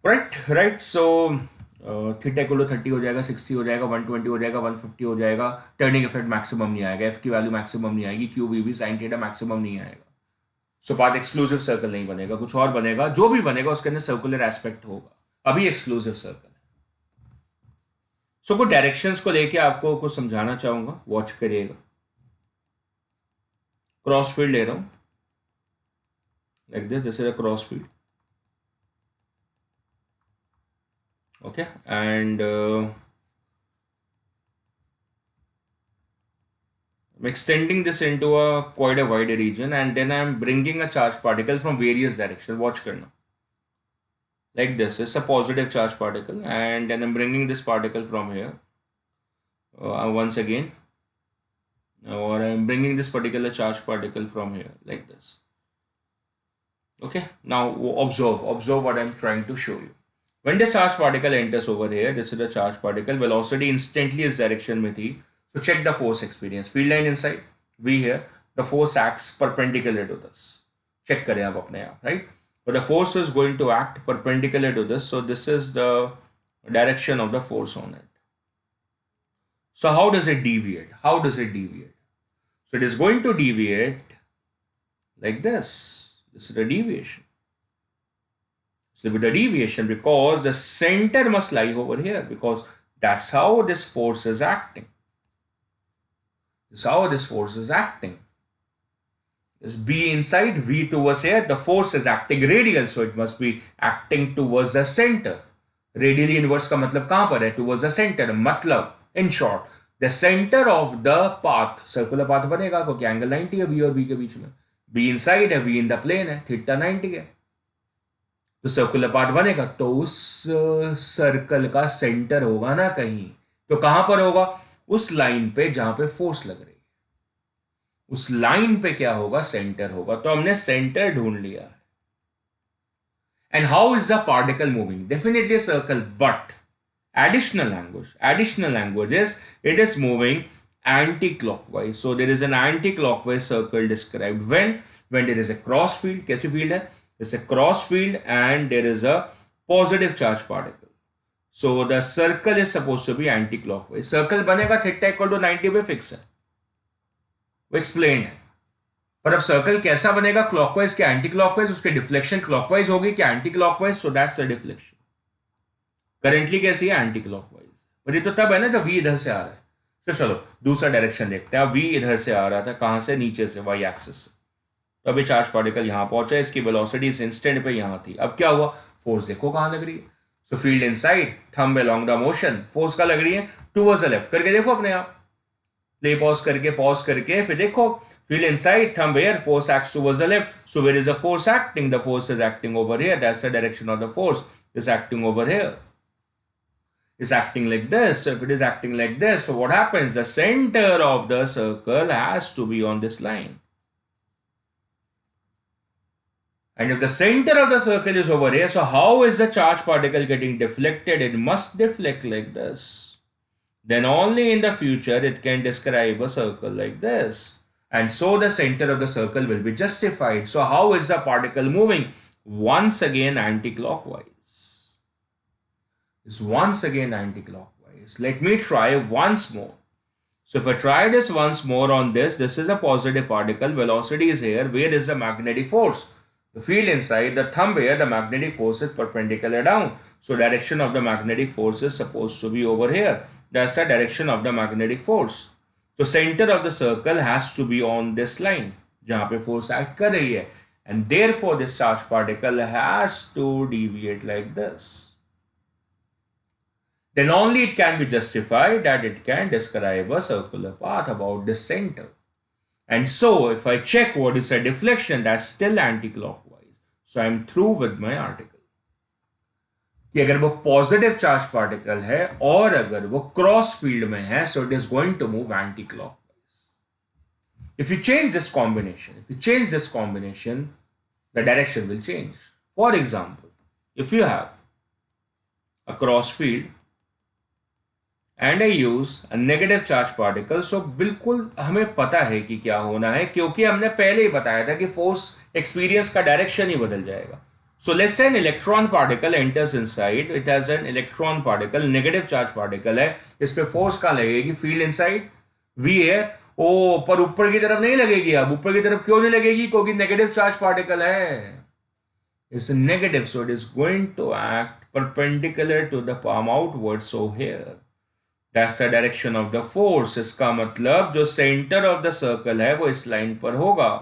Right. So theta equal to 30 हो जाएगा, 60 हो जाएगा, 120 हो जाएगा, 150 हो जाएगा. टर्निंग इफेक्ट मैक्सिमम नहीं आएगा, एफ की वैल्यू मैक्सिमम नहीं आएगी, क्यू वी भी साइन थीटा मैक्सिमम नहीं आएगा. सो पाथ एक्सक्लूसिव सर्कल नहीं बनेगा, कुछ और बनेगा. जो भी बनेगा उसके अंदर सर्कुलर एस्पेक्ट होगा. अभी एक्सक्लूसिव सर्कल है. सो कुछ डायरेक्शंस को लेके आपको कुछ समझाना चाहूंगा, वॉच करिएगा. क्रॉस फील्ड ले रहा हूं like this is a cross field. Okay, and I'm extending this into quite a wider region, and then I'm bringing a charged particle from various directions. Watch karna. Like this, it's a positive charged particle, and then I'm bringing this particle from here. Once again, or I'm bringing this particular charged particle from here, like this. Okay, now observe what I'm trying to show you. When the charged particle enters over here, this is the charged particle, velocity instantly is direction में थी. So check the force experience. Field line inside, V here, the force acts perpendicular to this. Check करें आप अपने आप, right? But the force is going to act perpendicular to this. So this is the direction of the force on it. So how does it deviate? So it is going to deviate like this. This is the deviation. So with the deviation, because the center must lie over here, because that's how this force is acting. This B inside, V towards here, the force is acting radial, so it must be acting towards the center. Radially inverse का मतलब कहाँ पर है? Towards the center. मतलब, in short, the center of the path, circular path बनेगा क्योंकि angle 90 है V और V के बीच में. B inside है, V in the plane है, theta 90 है. तो सर्कुलर पाथ बनेगा, तो उस सर्कल का सेंटर होगा ना कहीं. तो कहां पर होगा? उस लाइन पे जहां पे फोर्स लग रही है, उस लाइन पे क्या होगा? सेंटर होगा. तो हमने सेंटर ढूंढ लिया है. And how is the particle moving? Definitely circle, but additional language is it is moving anti-clockwise. So there is an anti-clockwise circle described when there is a cross field. कैसी field है? It's a cross field and there is a positive charge particle. So the circle is supposed to be anti-clockwise. Circle बनेगा theta equal to 90 पे fix है, वो explain है. पर अब circle कैसा बनेगा? क्लॉकवाइज क्या एंटी क्लॉकवाइज? उसके डिफ्लेक्शन क्लॉकवाइज होगी क्या anti clockwise? So that's the deflection. Currently कैसी है? Anti clockwise. पर ये तो तब है ना जब v इधर से आ रहा है. तो चलो दूसरा डायरेक्शन देखते हैं. अब v इधर से आ रहा था, कहां से? नीचे से, वाई एक्सिस से. तो अभी चार्ज पार्टिकल यहां पहुंचा, इसकी वेलोसिटी इस इंस्टेंट पे यहां थी. अब क्या हुआ? फोर्स देखो कहां लग रही है. सो field inside, thumb along the motion. Force का लग रही है टुवर्ड्स द लेफ्ट. करके देखो अपने आप, प्ले पॉज करके फिर देखो. Field inside, thumb here, force acts towards the left. So where is the force acting? The force is acting over here. That's the direction of the force. It's acting over here. It's acting like this. So if it is acting like this, so what happens? The center of the circle has to be on this line. And if the center of the circle is over here, so how is the charge particle getting deflected? It must deflect like this. Then only in the future it can describe a circle like this. and so the center of the circle will be justified. So how is the particle moving? Once again anti-clockwise. It's once again anti-clockwise. Let me try once more. So if I try this once more on this is a positive particle, velocity is here. Where is the magnetic force? The field inside the thumb, where the magnetic force is perpendicular down. So direction of the magnetic force is supposed to be over here. That's the direction of the magnetic force. So center of the circle has to be on this line, जहाँ पे force act कर रही है, and therefore this charged particle has to deviate like this. Then only it can be justified that it can describe a circular path about this center. And so if I check what is a deflection, that's still anti-clockwise. So I'm through with my article. कि अगर वो positive charge particle है और अगर वो cross field में है, so it is going to move anti clockwise. If you change this combination, the direction will change. For example, if you have a cross field and I use a negative charge particle, so बिल्कुल हमें पता है कि क्या होना है, क्योंकि हमने पहले ही बताया था कि फोर्स एक्सपीरियंस का डायरेक्शन ही बदल जाएगा. So let's say an electron particle enters inside. It has an electron particle, negative charge particle है. इस पे फोर्स कहाँ लगेगी? फील्ड इनसाइड V है. ओ, पर ऊपर की तरफ नहीं लगेगी. अब ऊपर की तरफ क्यों नहीं लगेगी? क्योंकि नेगेटिव चार्ज पार्टिकल है. It's negative, so it is going to act perpendicular to the palm outward. So here, that's the direction of the force. इसका मतलब जो सेंटर ऑफ द सर्कल है वो इस लाइन पर होगा.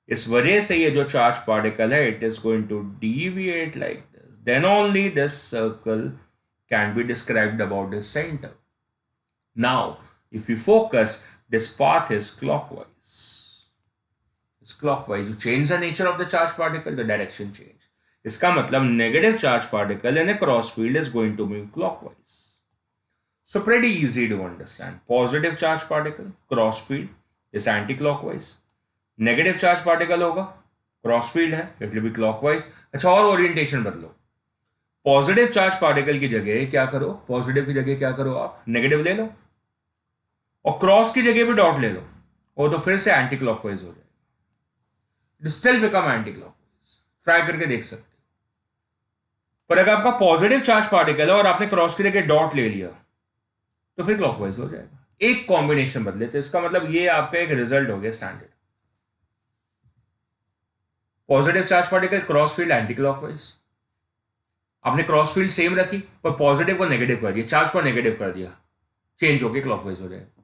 इस वजह से ये जो चार्ज पार्टिकल है, it is going to deviate like this. Then only this circle can be described about this centre. Now if you focus, this path is clockwise. It's clockwise. You change the nature of the charge particle, the direction change. इसका मतलब negative charge particle in a cross field is going to move clockwise. So pretty easy to understand. Positive charge particle, cross field is anti-clockwise. Negative charge particle होगा, cross field है, it will be clockwise. अच्छा, और orientation बदलो. Positive charge particle की जगह क्या करो? Positive की जगह क्या करो? आप नेगेटिव ले लो और क्रॉस की जगह भी डॉट ले लो, और तो फिर से एंटी क्लॉकवाइज हो जाएगा. It still become anti clockwise. Try करके देख सकते हो. पर अगर आपका पॉजिटिव चार्ज पार्टिकल है और आपने क्रॉस की जगह डॉट ले लिया, तो फिर क्लॉकवाइज हो जाएगा. एक कॉम्बिनेशन बदले, तो इसका मतलब ये आपका एक रिजल्ट हो गया standard. Positive charge particle, cross field, anti clockwise. आपने क्रॉस फील्ड सेम रखी पर पॉजिटिव को नेगेटिव कर दिया, चार्ज को नेगेटिव कर दिया, चेंज होके क्लॉकवाइज हो जाएगा.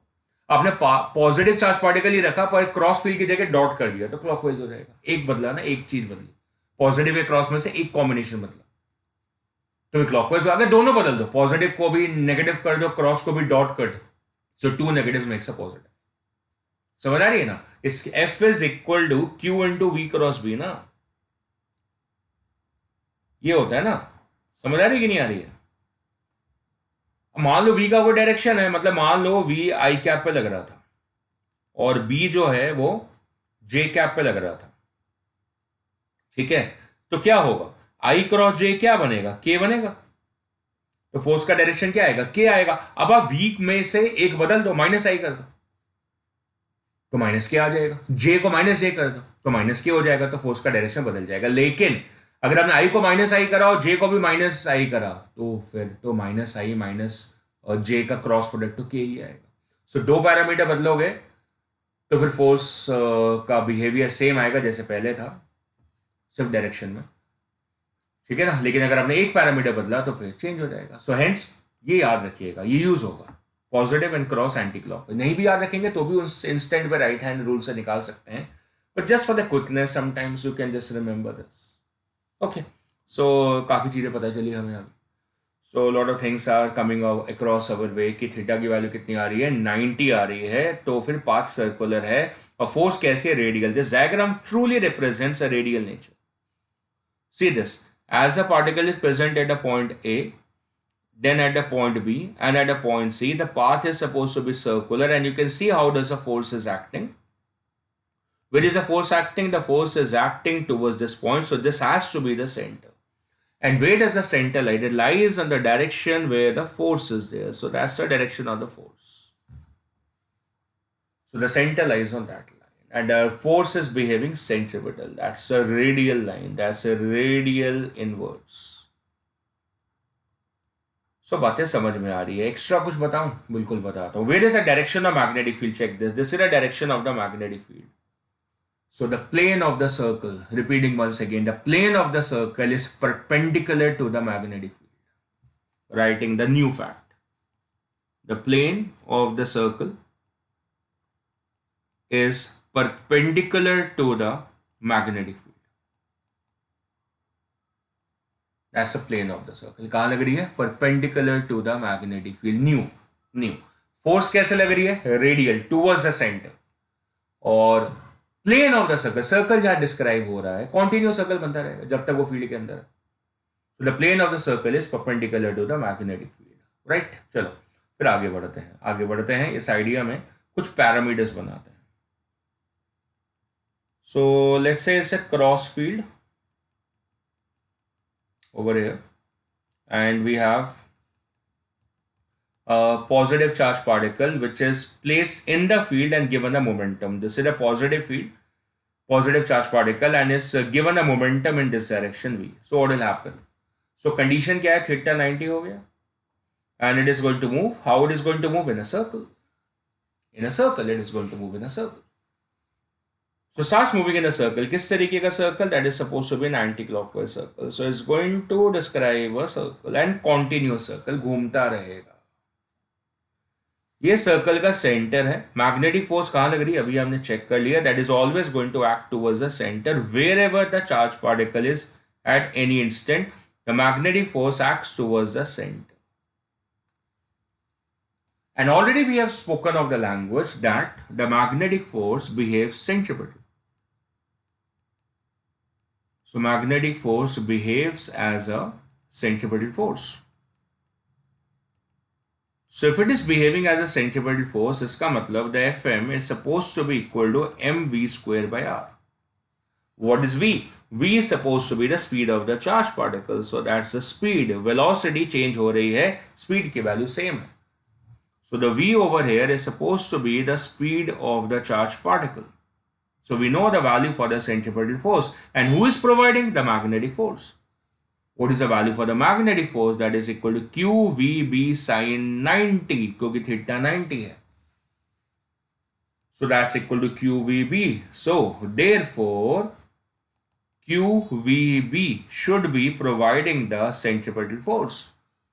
आपने पॉजिटिव चार्ज पार्टिकल ही रखा पर क्रॉस फील्ड की जगह डॉट कर दिया, तो क्लॉकवाइज हो जाएगा. एक बदला ना, एक चीज बदली. पॉजिटिव या क्रॉस में से एक कॉम्बिनेशन बदला तो क्लॉकवाइज. अगर दोनों बदल दो, पॉजिटिव को भी नेगेटिव कर दो, क्रॉस को भी डॉट कर दो, so two negative makes a positive. समझ आ रही है ना? इस F is equal to Q into V cross B ना. ये होता है ना. समझ आ रही कि नहीं आ रही है? मान लो V का वो डायरेक्शन है, मतलब मान लो V I कैप पे लग रहा था और B जो है वो J कैप पे लग रहा था. ठीक है, तो क्या होगा? I क्रॉस J क्या बनेगा? K बनेगा. तो फोर्स का डायरेक्शन क्या आएगा? K आएगा. अब आप V में से एक बदल दो, माइनस I कर दो, तो माइनस के आ जाएगा. J को माइनस J कर दो तो माइनस के हो जाएगा. तो फोर्स का डायरेक्शन बदल जाएगा. लेकिन अगर आपने I को माइनस I करा और J को भी माइनस I करा, तो फिर तो माइनस I माइनस और J का क्रॉस प्रोडक्ट तो K ही आएगा. सो दो पैरामीटर बदलोगे तो फिर फोर्स का बिहेवियर सेम आएगा जैसे पहले था, सिर्फ डायरेक्शन में. ठीक है ना? लेकिन अगर आपने एक पैरामीटर बदला तो फिर चेंज हो जाएगा. सो हेंस ये याद रखिएगा, ये यूज होगा. Positive and cross anti clock. नहीं भी याद रखेंगे तो भी उस इंस्टेंट पे राइट हैंड रूल से निकाल सकते हैं, but just for the quickness sometimes you can just remember this. Okay, so काफ़ी चीज़ें पता चली हमें अभी. So lot of things are coming across our way कि थीटा की वैल्यू कितनी आ रही है? 90 आ रही है. तो फिर पाथ सर्कुलर है और फोर्स कैसी है? Radial. This diagram truly represents a radial nature. See this, as a particle is present at a point A, then at a point B, and at a point C, the path is supposed to be circular, and you can see how does the force is acting. Where is the force acting? The force is acting towards this point, so this has to be the center. And where does the center lie? It lies on the direction where the force is there, so that's the direction of the force. So the center lies on that line. and the force is behaving centripetal. That's a radial line. That's a radial inwards. So बातें समझ में आ रही है. Extra कुछ बताऊं? बिल्कुल बताता हूं. Where is the direction of magnetic field? Check this. This is the direction of the magnetic field. So the plane of the circle, repeating once again, the plane of the circle is perpendicular to the magnetic field. Writing the new fact. The plane of the circle is perpendicular to the magnetic field. That's the plane of the circle. कहाँ लग रही है? Perpendicular to the magnetic field. New. Force कैसे लग रही है? Radial towards the center. और plane of the circle जहां डिस्क्राइब हो रहा है, कॉन्टिन्यूस सर्कल बनता रहेगा जब तक वो फील्ड के अंदर है. तो the plane of the circle is perpendicular to the magnetic field. Right. चलो फिर आगे बढ़ते हैं. इस आइडिया में कुछ पैरामीटर्स बनाते हैं. So let's say it's a cross field over here and we have a positive charge particle which is placed in the field and given a momentum. This is a positive field, positive charge particle, and is given a momentum in this direction v. So what will happen? So condition क्या है? theta 90 हो गया and it is going to move. How it is going to move? In a circle. In a circle it is going to move in a circle. So starts moving in a circle. किस तरीके का circle? That is supposed to be an anti-clockwise circle. So it's going to describe a circle and continuous circle. घूमता रहेगा. ये circle का centre है. Magnetic force कहां लग रही है? अभी हमने चेक कर लिया. That is always going to act towards the centre wherever the charge particle is at any instant. The magnetic force acts towards the centre. And already we have spoken of the language that the magnetic force behaves centripetal. So magnetic force behaves as a centripetal force. So if it is behaving as a centripetal force, इसका मतलब the Fm is supposed to be equal to mv square by r. What is v? V is supposed to be the speed of the charge particle. So that's the speed. Velocity change हो रही है, speed की value same है. So the v over here is supposed to be the speed of the charge particle. So we know the value for the centripetal force. And who is providing? The magnetic force. What is the value for the magnetic force? That is equal to QVB sin 90, क्योंकि theta 90 है. So that's equal to QVB. So therefore QVB should be providing the centripetal force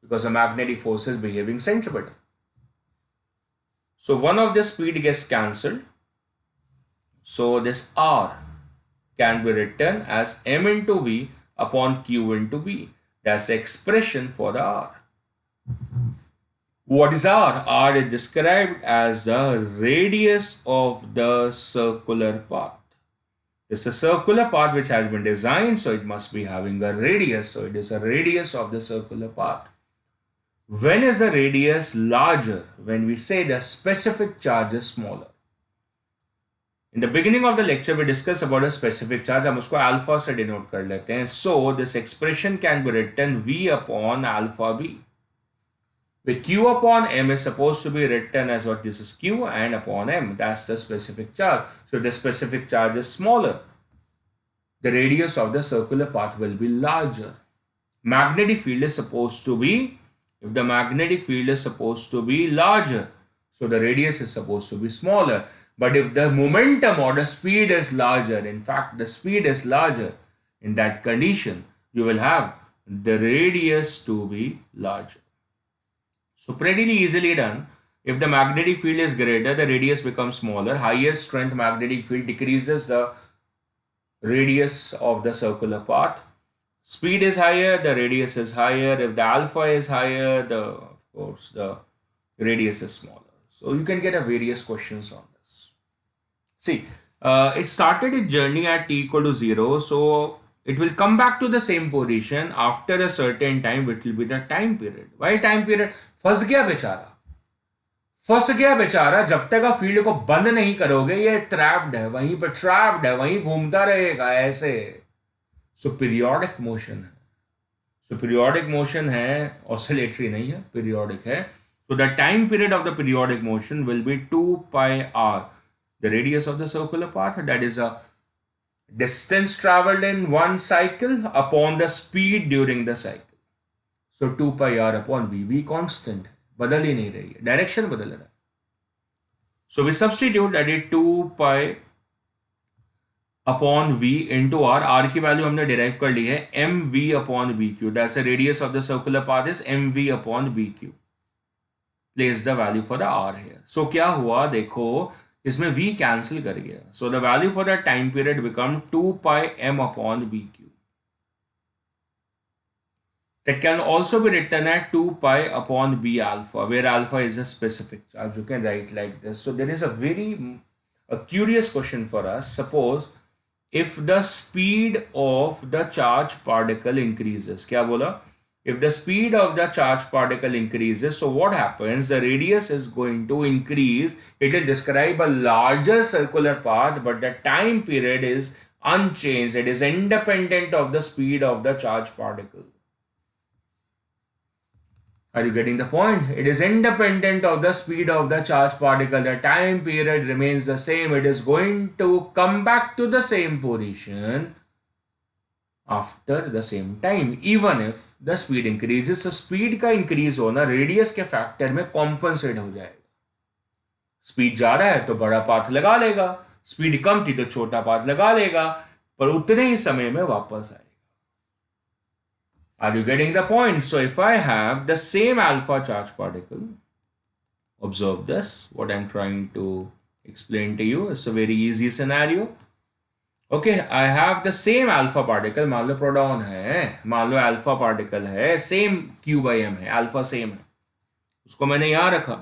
because the magnetic force is behaving centripetal. So one of the speed gets cancelled. So this R can be written as m into v upon q into v. That's the expression for the R. What is R? R is described as the radius of the circular path. It's a circular path which has been designed, so it must be having a radius. So it is a radius of the circular path. When is the radius larger? When we say the specific charge is smaller. In the beginning of the lecture, we discussed about a specific charge. हम उसको alpha से denote कर लेते हैं. So this expression can be written v upon alpha b. Where q upon m is supposed to be written as what? This is q and upon m. That's the specific charge. So the specific charge is smaller. The radius of the circular path will be larger. Magnetic field is supposed to be, if the magnetic field is supposed to be larger, so the radius is supposed to be smaller. But if the momentum or the speed is larger, in fact the speed is larger, in that condition you will have the radius to be larger. So pretty easily done. If the magnetic field is greater, the radius becomes smaller. Higher strength magnetic field decreases the radius of the circular path. Speed is higher, the radius is higher. If the alpha is higher, of course the radius is smaller. So you can get a various questions on. See, it started its journey at t equal to 0, so it will come back to the same position after a certain time, which will be the time period. Why time period? फंस गया बेचारा. जब तक आप field को बंद नहीं करोगे, ये ट्रैप्ड है, वहीं पर ट्रैप्ड है, वहीं घूमता रहेगा ऐसे. सो पीरियोडिक मोशन है. सो पीरियोडिक मोशन है, ऑसिलेटरी नहीं है, पीरियोडिक है. So the time period of the periodic motion will be 2 pi r. the radius of the circular path, that is a distance traveled in one cycle upon the speed during the cycle. So 2 pi r upon v constant, बदल ही नहीं रही है, direction बदल रहा है. So we substitute that is 2 pi upon v into r की value हमने derive कर ली है mv upon bq. That's the radius of the circular path is mv upon bq. Place the value for the r here. So क्या हुआ देखो, इसमें v cancel कर गया. So the value for the time period become 2 pi m upon bq. That can also be written at 2 pi upon b alpha, where alpha is a specific charge. You can write like this. So there is a curious question for us. Suppose if the speed of the charge particle increases, क्या बोला? If the speed of the charge particle increases, so what happens? The radius is going to increase. It will describe a larger circular path, but the time period is unchanged. It is independent of the speed of the charge particle. Are you getting the point? It is independent of the speed of the charge particle. The time period remains the same. It is going to come back to the same position after the same time, even if the speed increases. So speed का increase होना radius के factor में compensate हो जाएगा. Speed ज़्यादा है तो बड़ा path लगा लेगा, speed कम थी तो छोटा path लगा लेगा, पर उतने ही समय में वापस आएगा. Are you getting the point? So if I have the same alpha charge particle, observe this, what I'm trying to explain to you. It's a very easy scenario. Okay, I have the same alpha particle, मान लो proton है, मान लो alpha particle है, same q by m है, alpha same है, उसको मैंने यहाँ रखा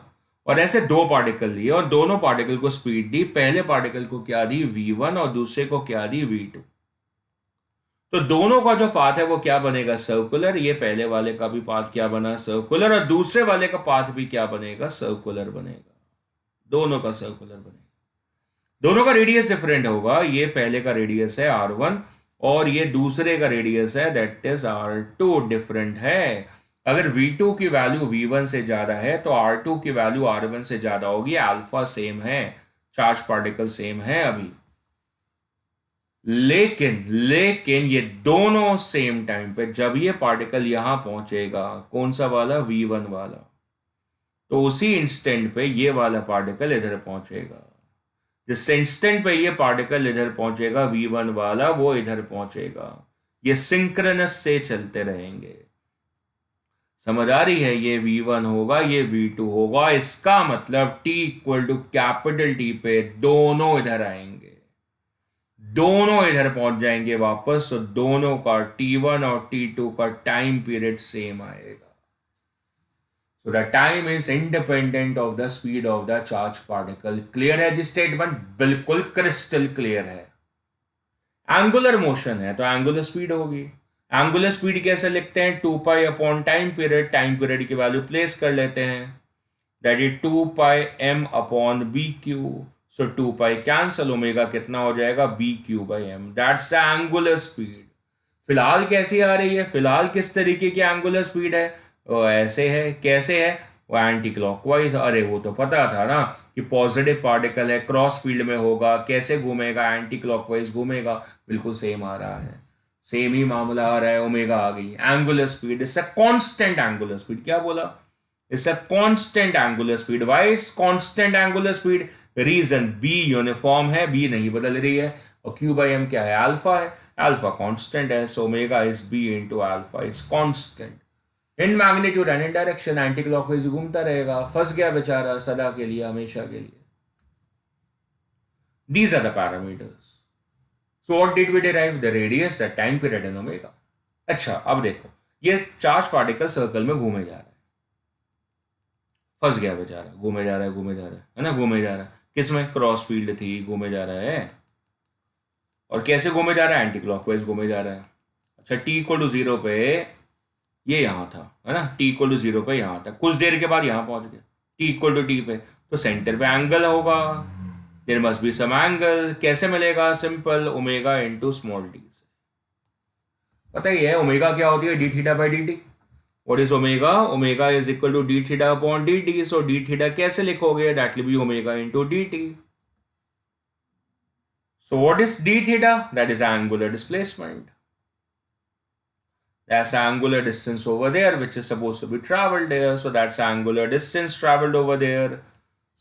और ऐसे दो पार्टिकल लिए और दोनों पार्टिकल को स्पीड दी. पहले पार्टिकल को क्या दी? v1 और दूसरे को क्या दी? v2. तो दोनों का जो पाथ है वो क्या बनेगा? सर्कुलर. ये पहले वाले का भी पाथ क्या बना? सर्कुलर. और दूसरे वाले का पाथ भी क्या बनेगा? सर्कुलर बनेगा. दोनों का सर्कुलर बनेगा. दोनों का रेडियस डिफरेंट होगा. ये पहले का रेडियस है r1 और ये दूसरे का रेडियस है दैट इज r2. डिफरेंट है. अगर v2 की वैल्यू v1 से ज्यादा है तो r2 की वैल्यू r1 से ज्यादा होगी. अल्फा सेम है, चार्ज पार्टिकल सेम है अभी, लेकिन ये दोनों सेम टाइम पे जब ये पार्टिकल यहां पहुंचेगा, कौन सा वाला? v1 वाला, तो उसी इंस्टेंट पे ये वाला पार्टिकल इधर पहुंचेगा. जिस इंस्टेंट पे ये पार्टिकल इधर पहुंचेगा v1 वाला, वो इधर पहुंचेगा. ये सिंक्रोनस से चलते रहेंगे. समझ आ रही है? ये v1 होगा, ये v2 होगा. इसका मतलब t equal to capital T पे दोनों इधर आएंगे, दोनों इधर पहुंच जाएंगे वापस. तो दोनों का t1 और t2 का टाइम पीरियड सेम आएगा. So the time is independent of the speed of the charge particle. Clear है जी स्टेटमेंट? बिल्कुल क्रिस्टल क्लियर है. एंगुलर मोशन है तो एंगुलर स्पीड होगी. एंगुलर स्पीड कैसे लिखते हैं? 2 pi upon time period. Time period की वैल्यू प्लेस कर लेते हैं, that is 2 pi m upon bq. So 2 pi cancel, omega कितना हो जाएगा? bq by m. That's the angular speed. फिलहाल कैसी आ रही है? फिलहाल किस तरीके की एंगुलर स्पीड है? वो ऐसे है. कैसे है? वो एंटी क्लॉकवाइज. अरे वो तो पता था ना कि पॉजिटिव पार्टिकल है, क्रॉस फील्ड में होगा, कैसे घूमेगा? एंटी क्लॉकवाइज घूमेगा. बिल्कुल सेम आ रहा है, सेम ही मामला आ रहा है. ओमेगा आ गई. Angular speed is a constant angular speed. क्या बोला? It's a constant angular speed. Why is constant angular speed? Reason B uniform है, बी नहीं बदल रही है, और क्यू बाई एम क्या है? अल्फा है. अल्फा कांस्टेंट है, so omega is B into alpha is constant in magnitude and in direction. Anti clockwise घूमता रहेगा. फंस गया बेचारा सदा के लिए, हमेशा के लिए. These are the parameters. So what did we derive? The radius, the time period and omega. अच्छा, अब देखो, ये चार्ज पार्टिकल सर्कल में घूमे जा रहा है. फंस गया बेचारा, घूमे जा रहा है, घूमे जा रहा है ना, घूमे जा रहा है. किसमें? क्रॉस फील्ड थी, घूमे जा रहा है. और कैसे घूमे जा रहा है? एंटी क्लॉकवाइज घूमे जा रहा है. अच्छा, t इक्वल टू 0 पे ये यहाँ था, है ना, t इक्वल टू 0 पे यहाँ था. कुछ देर के बाद यहाँ पहुंच गया t इक्वल टू t पे. तो सेंटर पे एंगल होगा, there must be some angle. कैसे मिलेगा? Simple, omega into small t से. पता ही है ओमेगा क्या होती है? D theta by d t. What is omega? Omega is equal to d theta upon dt. So d theta कैसे लिखोगे? That will be omega into dt. So what is d theta? That is angular displacement. That's angular distance over there, which is supposed to be traveled there. So that's angular distance traveled over there.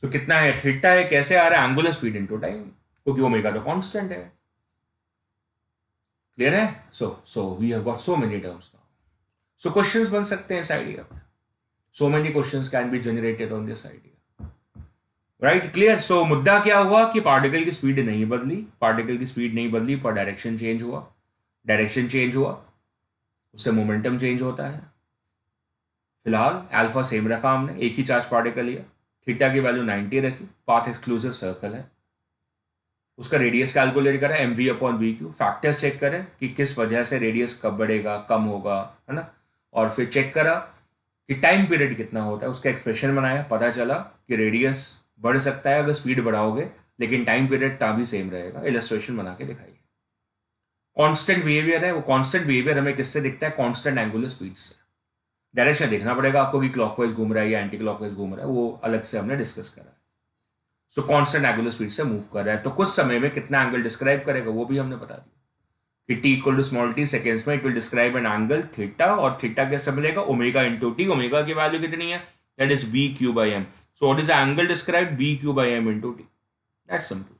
So कितना है theta है, कैसे आ रहा है? Angular speed into time, क्योंकि omega तो constant है. क्लियर है? So we have got so many terms now. So questions बन सकते हैं इस आइडिया पर. So many questions can be generated on this idea. Right, clear. So मुद्दा क्या हुआ कि पार्टिकल की स्पीड नहीं बदली, पार्टिकल की स्पीड नहीं बदली पर डायरेक्शन चेंज हुआ. डायरेक्शन चेंज हुआ, उससे मोमेंटम चेंज होता है. फिलहाल अल्फा सेम रखा हमने, एक ही चार्ज पार्टिकल लिया, थीटा की वैल्यू 90 रखी, पाथ एक्सक्लूसिव सर्कल है, उसका रेडियस कैलकुलेट करें m v upon v q, factors check करें कि किस वजह से रेडियस कब बढ़ेगा कम होगा, है ना, और फिर चेक करा कि टाइम पीरियड कितना होता है, उसका एक्सप्रेशन बनाया, पता चला कि रेडियस बढ़ सकता है अगर स्पीड बढ़ाओगे, लेकिन टाइम पीरियड तभी सेम रहेगा. इलस्ट्रेशन बना के दिखाइए. कांस्टेंट बिहेवियर है, वो कांस्टेंट बिहेवियर हमें किससे दिखता है? कांस्टेंट एंगुलर स्पीड से. डायरेक्शन देखना पड़ेगा आपको कि क्लॉकवाइज घूम रहा है या एंटी क्लॉकवाइज घूम रहा है, वो अलग से हमने डिस्कस करा है. सो कांस्टेंट एंगुलर स्पीड से मूव कर रहा है, तो कुछ समय में कितना एंगल डिस्क्राइब करेगा वो भी हमने बता दिया कि t equal to small t seconds में it will describe an angle theta, और थीटा कैसे मिलेगा? Omega into T. ओमेगा की वैल्यू कितनी है? That is B Q by M. So what is angle describe? B Q by M into T. That's simple.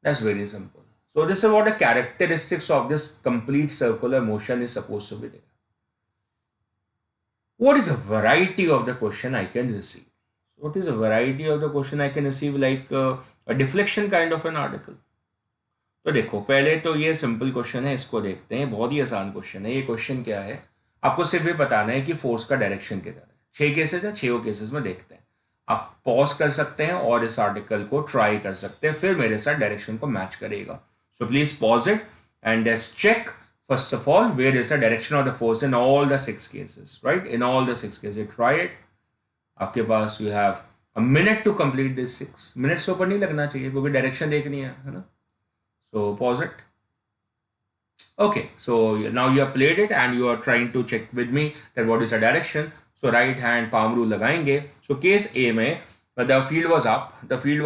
That's very simple. So this is what the characteristics of this complete circular motion is supposed to be there. What is a variety of the question I can receive? What is a variety of the question I can receive, like a deflection kind of an article? तो देखो, पहले तो ये simple question है, इसको देखते हैं. बहुत ही आसान क्वेश्चन है. ये क्वेश्चन क्या है? आपको सिर्फ ये बताना है कि फोर्स का डायरेक्शन किधर है. 6 केसेस है, 6 केसेस में देखते हैं. आप पॉज कर सकते हैं और इस आर्टिकल को ट्राई कर सकते हैं, फिर मेरे साथ डायरेक्शन को मैच करेगा. So please pause it and let's check first of all where is the direction of the force in all the 6 cases, right? In all the 6 cases, try it. आपके पास you have a minute to complete this 6 minutes. ऊपर नहीं लगना चाहिए क्योंकि direction देखनी है ना. So pause it. Okay, so now you have played it and you are trying to check with me that what is the direction. So right hand palm rule लगाएंगे. So case A में the field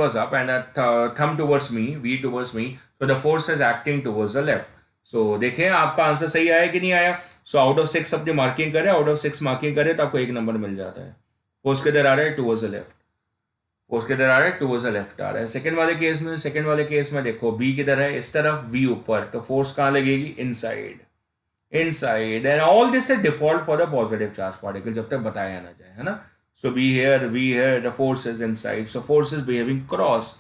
was up and thumb towards me, V towards me. So the force is acting towards the left. So देखें आपका answer सही आया कि नहीं आया. So out of 6 अपनी मार्किंग करें, out of 6 मार्किंग करें तो आपको एक नंबर मिल जाता है. फोर्स किधर आ रहा है? Towards the left. फोर्स किधर आ रहा है? टुवर्ड्स द लेफ्ट आ रहा है. सेकंड वाले केस में देखो, बी किधर है? इस तरफ, वी ऊपर, तो फोर्स कहाँ लगेगी? Inside. And all this is default for the positive charge particle, जब तक बताया ना जाए, है ना. So B here, V here, the force is inside. So force is behaving cross.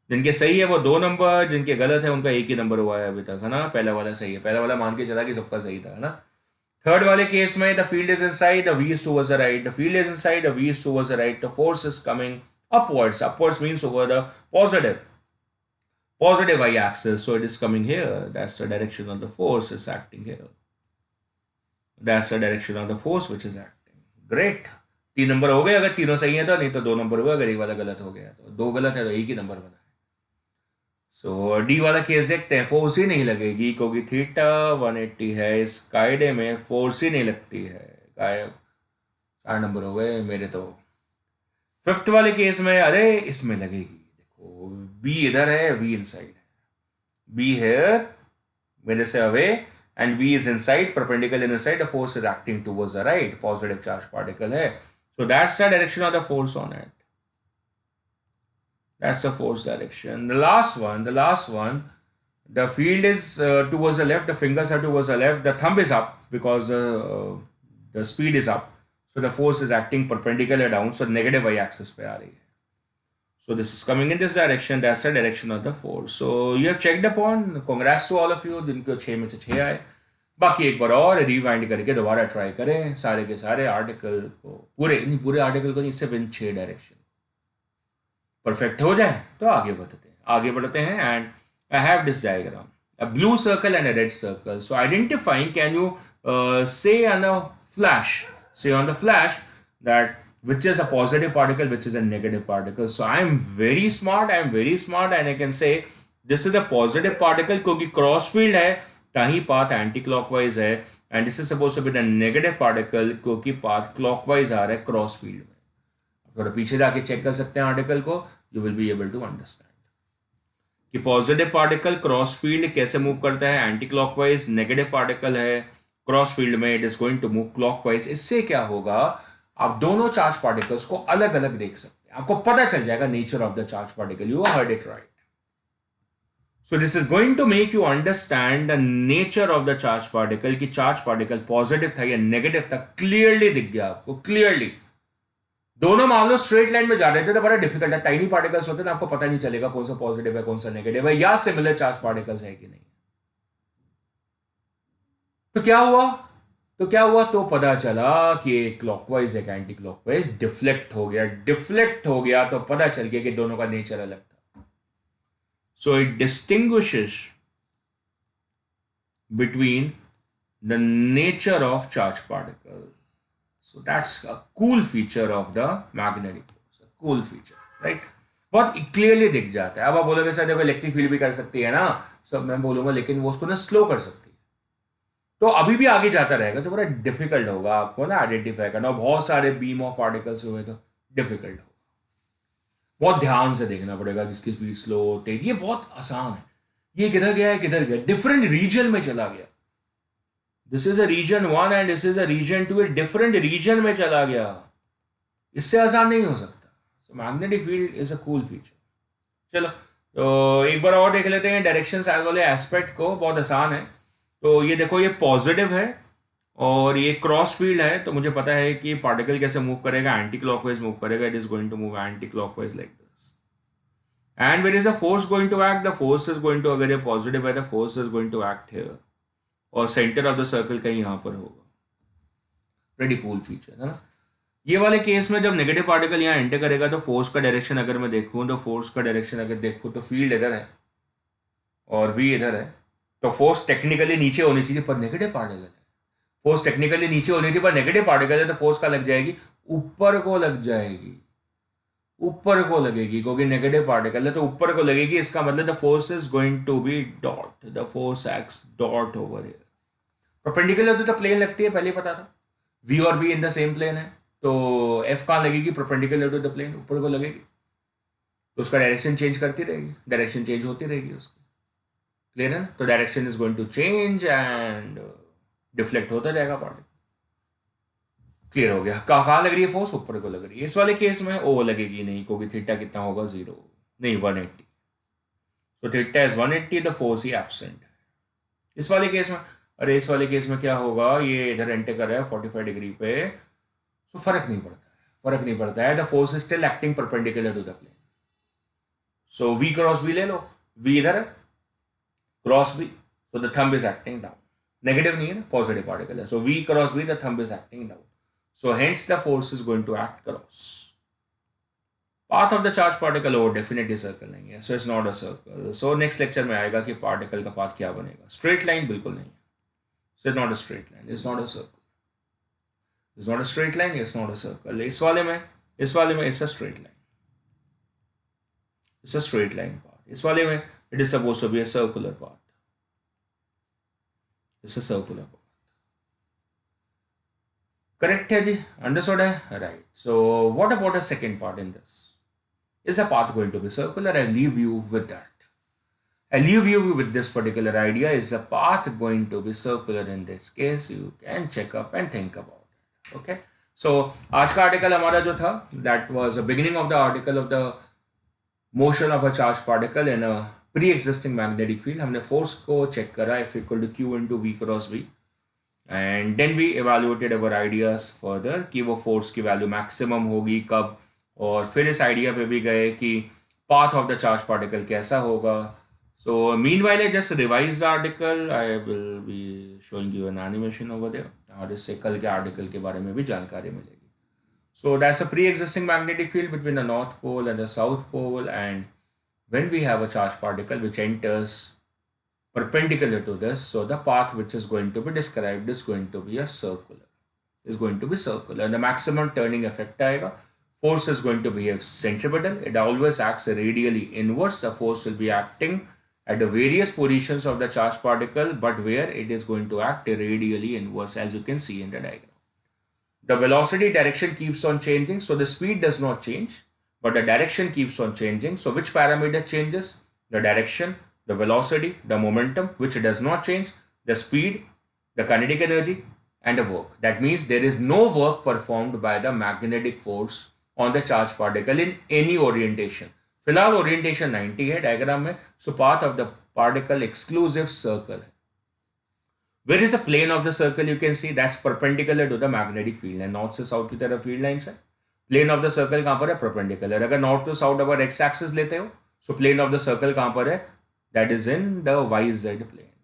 जिनके सही है वो 2 नंबर, जिनके गलत है उनका एक ही नंबर हुआ है अभी तक, है ना. पहला वाला सही है, पहला वाला मान के चला कि सबका सही था, है ना. थर्ड वाले केस में the field is inside, the V is towards the right, the field is inside, the V is towards the right, the force is coming upwards means over the positive y axis, so it is coming here. That's the direction of the force is acting here. That's the direction of the force which is acting. Great. 3 number हो गए अगर तीनों सही है तो, नहीं तो 2 number हुआ अगर एक वाला गलत हो गया तो. 2 गलत है तो एक ही नंबर बना है. सो डी वाला केस देखते हैं. फोर्स ही नहीं लगेगी क्योंकि थीटा 180 है, इस कायदे में फोर्स ही नहीं लगती है. 4 नंबर हो गए मेरे तो. 5th वाले केस में अरे इसमें लगेगी. देखो बी इधर है, वी इनसाइड है. बी हेयर मेरे से away and V is inside, perpendicular inside, the force is acting towards the right, positive charge particle है. So that's the direction of the force on it. That's the force direction. The last one, the field is towards the left, the fingers are towards the left, the thumb is up because the speed is up. So the force is acting perpendicular down, so negative y-axis पे आ रही है. So this is coming in this direction, that's the direction of the force. So you have checked upon, congrats to all of you, जिनको 6 में से 6 आए. बाकी एक बार और रिवाइंड करके दोबारा ट्राई करें सारे के सारे आर्टिकल को, पूरे आर्टिकल को नहीं, सिर्फ इन 6 डायरेक्शन. परफेक्ट हो जाए तो आगे बढ़ते हैं. And I have this diagram, a blue circle and a red circle. So identifying, can you say on the flash that which is a positive particle, which is a negative particle. So I am very smart and I can say this is a positive particle क्योंकि cross field है, कहीं path anti clockwise है. And this is suppose to be the negative particle क्योंकि path clockwise आ रहा है cross field में. थोड़ा पीछे जाके चेक कर सकते हैं आर्टिकल को, you will be able to understand. कि पॉजिटिव पार्टिकल क्रॉस फील्ड कैसे मूव करता है एंटी क्लॉकवाइज, नेगेटिव पार्टिकल है क्रॉस फील्ड में it is going to move clockwise. इससे क्या होगा, आप दोनों चार्ज पार्टिकल्स को अलग अलग देख सकते हैं, आपको पता चल जाएगा nature of the charge particle. You heard it right. So this is going to make you understand the nature of the charge particle कि charge particle पॉजिटिव था या नेगेटिव था, क्लियरली दिख गया आपको, क्लियरली। दोनों मान लो स्ट्रेट लाइन में जा रहे थे तो बड़ा डिफिकल्ट है, टाइनी पार्टिकल्स होते हैं ना, आपको पता नहीं चलेगा कौन सा पॉजिटिव है कौन सा नेगेटिव है, या सिमिलर चार्ज पार्टिकल्स है कि नहीं। तो क्या हुआ, तो पता चला कि एक क्लॉकवाइज एक एंटी क्लॉकवाइज डिफ्लेक्ट हो गया तो पता चल गया कि दोनों का नेचर अलग था। So it distinguishes between the nature of charge particle. So that's a cool feature of the magnetic force, a cool feature, right? बहुत क्लियरली दिख जाता है। अब आप बोलोगे सर देखो इलेक्ट्रिक फील्ड भी कर सकती है ना, सब मैं बोलूंगा, लेकिन वो उसको ना स्लो कर सकती है, तो अभी भी आगे जाता रहेगा तो बड़ा डिफिकल्ट होगा आपको ना आइडेंटिफाई करना। बहुत सारे बीम ऑफ पार्टिकल्स हुए तो डिफिकल्ट होगा, बहुत ध्यान से देखना पड़ेगा किसकी स्पीड स्लो तेज। ये बहुत आसान है, ये किधर गया, डिफरेंट रीजन में चला गया। This is a region 1 and this is a region 2, different region में चला गया, इससे आसान नहीं हो सकता। So magnetic field is a cool feature. चलो तो एक बार और देख लेते हैं डायरेक्शन साइड वाले एस्पेक्ट को, बहुत आसान है। तो ये देखो, ये पॉजिटिव है और ये क्रॉस फील्ड है, तो मुझे पता है कि पार्टिकल कैसे मूव करेगा, एंटी क्लॉकवाइज मूव करेगा, it is going to move anti clockwise like this. And where is a force going to act, the force is going to, अगर ये पॉजिटिव है the force is going to act here, और centre of the circle कहीं यहां पर होगा। Pretty cool feature है ना। ये वाले केस में जब नेगेटिव पार्टिकल यहाँ एंटर करेगा तो फोर्स का डायरेक्शन अगर मैं देखूं, तो फोर्स का डायरेक्शन अगर देखूं तो फील्ड इधर है और वी इधर है, तो फोर्स टेक्निकली नीचे होनी चाहिए पर नेगेटिव पार्टिकल है। फोर्स टेक्निकली नीचे होनी थी पर नेगेटिव पार्टिकल है, तो फोर्स का लग जाएगी ऊपर को, लग जाएगी ऊपर को लगेगी, क्योंकि नेगेटिव पार्टिकल है तो ऊपर को लगेगी। इसका मतलब the force is going to be dot, the force acts dot over here. Perpendicular to the plane लगती है, पहले पता था, वी और B in the same plane है, तो एफ कहाँ लगेगी, परपेंडिकुलर टू द प्लेन, ऊपर को लगेगी, तो उसका डायरेक्शन चेंज करती रहेगी, डायरेक्शन चेंज होती रहेगी उसकी, क्लियर है ना। तो direction is going to change and deflect होता जाएगा पार्टिकल। क्लियर हो गया, कहाँ लग रही है फोर्स, ऊपर को लग रही है। इस वाले केस में ओ लगेगी नहीं, क्योंकि थीटा कितना होगा, 0 नहीं 180, तो theta is 180, the force he absent है इस वाले केस में। अरे इस वाले केस में क्या होगा, ये इधर एंटर कर रहा है 45 डिग्री पे, सो फर्क नहीं पड़ता है, the force is still acting perpendicular to the plane. So V cross B ले लो, वी इधर है, cross B, so the thumb is acting down, negative नहीं है ना, पॉजिटिव पार्टिकल है, so V cross B, the thumb is acting down, so hence the force is going to act cross. Path of the charge particle over definitely circle नहीं है, so it's not a circle. So next lecture में आएगा कि particle का path क्या बनेगा। Straight line बिल्कुल नहीं है, so it's not a straight line, it's not a circle, it's not a straight line, it's not a circle. इस वाले में it's a straight line, it's a straight line path. इस वाले में it is supposed to be a circular path, it's a circular path. Correct है जी, understood है, right. So what about the second part in this, is a path going to be circular? I leave you with that, I leave you with this particular idea, is a path going to be circular in this case, you can check up and think about it. Okay, so आज का article हमारा जो था, that was the beginning of the article of the motion of a charge particle in a pre existing magnetic field. हमने force को check करा, F equal to Q into V cross V, and then we evaluated our ideas further कि वो force की value maximum होगी कब, और फिर इस आइडिया पे भी गए कि path of the charge particle कैसा होगा। So meanwhile I just revise the article, I will be showing you an animation over there, और इससे कल के आर्टिकल के बारे में भी जानकारी मिलेगी। So that's a pre existing magnetic field between the north pole and the south pole, and when we have a charge particle which enters perpendicular to this, so the path which is going to be described is going to be a circular, and the maximum turning effect aayega, force is going to be a centripetal, it always acts radially inwards, the force will be acting at the various positions of the charge particle, but where it is going to act radially inwards, as you can see in the diagram. The velocity direction keeps on changing, so the speed does not change, but the direction keeps on changing. So which parameter changes? the direction, the velocity, the momentum, which does not change, the speed, the kinetic energy, and the work. That means there is no work performed by the magnetic force on the charged particle in any orientation. फिलहाल orientation 90 है diagram में, so path of the particle exclusive circle. Where is the plane of the circle? You can see that's perpendicular to the magnetic field and north से south की तरफ field lines है. Plane of the circle कहाँ पर है? Perpendicular. अगर north to south अगर x axis लेते हो, so plane of the circle कहाँ पर है? That is in the YZ plane.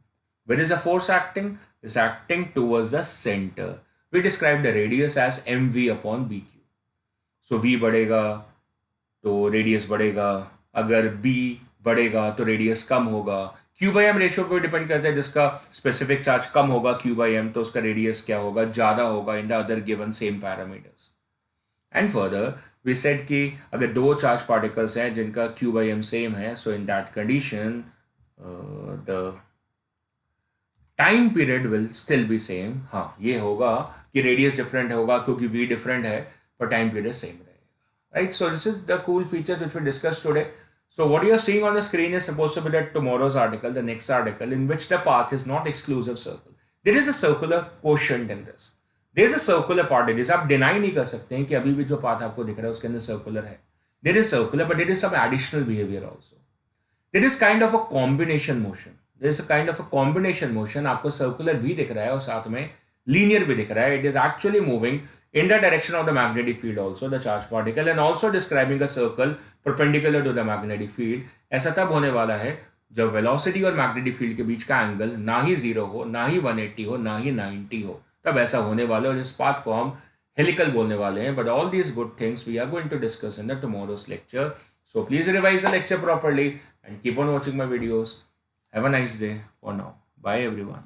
Where is the force acting? It's acting towards the center. We describe the radius as mv upon bq. So v बढ़ेगा तो radius बढ़ेगा, अगर b बढ़ेगा तो radius कम होगा. क्यू बाई एम रेशियो पर depend करता है, जिसका स्पेसिफिक चार्ज कम होगा क्यू बाई एम तो उसका रेडियस क्या होगा, ज़्यादा होगा in the other given same parameters. And further we said कि अगर दो चार्ज पार्टिकल्स हैं जिनका क्यू बाई एम सेम है, so in that condition the time period will still be same. हाँ, ये होगा कि रेडियस डिफरेंट होगा क्योंकि वी डिफरेंट है, पर टाइम पीरियड सेम रहेगा. Right, so this is the cool features which we discuss today. So what you're seeing on the screen is supposed to be that tomorrow's article, the next article, in which the path is not exclusive circle. There is a circular quotient in this. There is a circular part. जिसे आप deny नहीं कर सकते हैं कि अभी भी जो path आपको दिख रहा है उसके अंदर circular है. There is circular, but there is some additional behavior also. There is kind of a combination motion. There is a kind of a combination motion. आपको circular भी दिख रहा है और साथ में linear भी दिख रहा है. It is actually moving in the direction of the magnetic field also, the charged particle, and also describing a circle perpendicular to the magnetic field. ऐसा तब होने वाला है जब वेलोसिटी और मैग्नेटिक फील्ड के बीच का एंगल ना ही 0 हो, ना ही 180 हो, ना ही 90 हो, तब ऐसा होने वाला है. और इस पाथ को हम हेलिकल बोलने वाले हैं. But all these good things we are going to discuss in the tomorrow's lecture. So please revise the lecture properly and keep on watching my videos. Have a nice day. For now, bye everyone.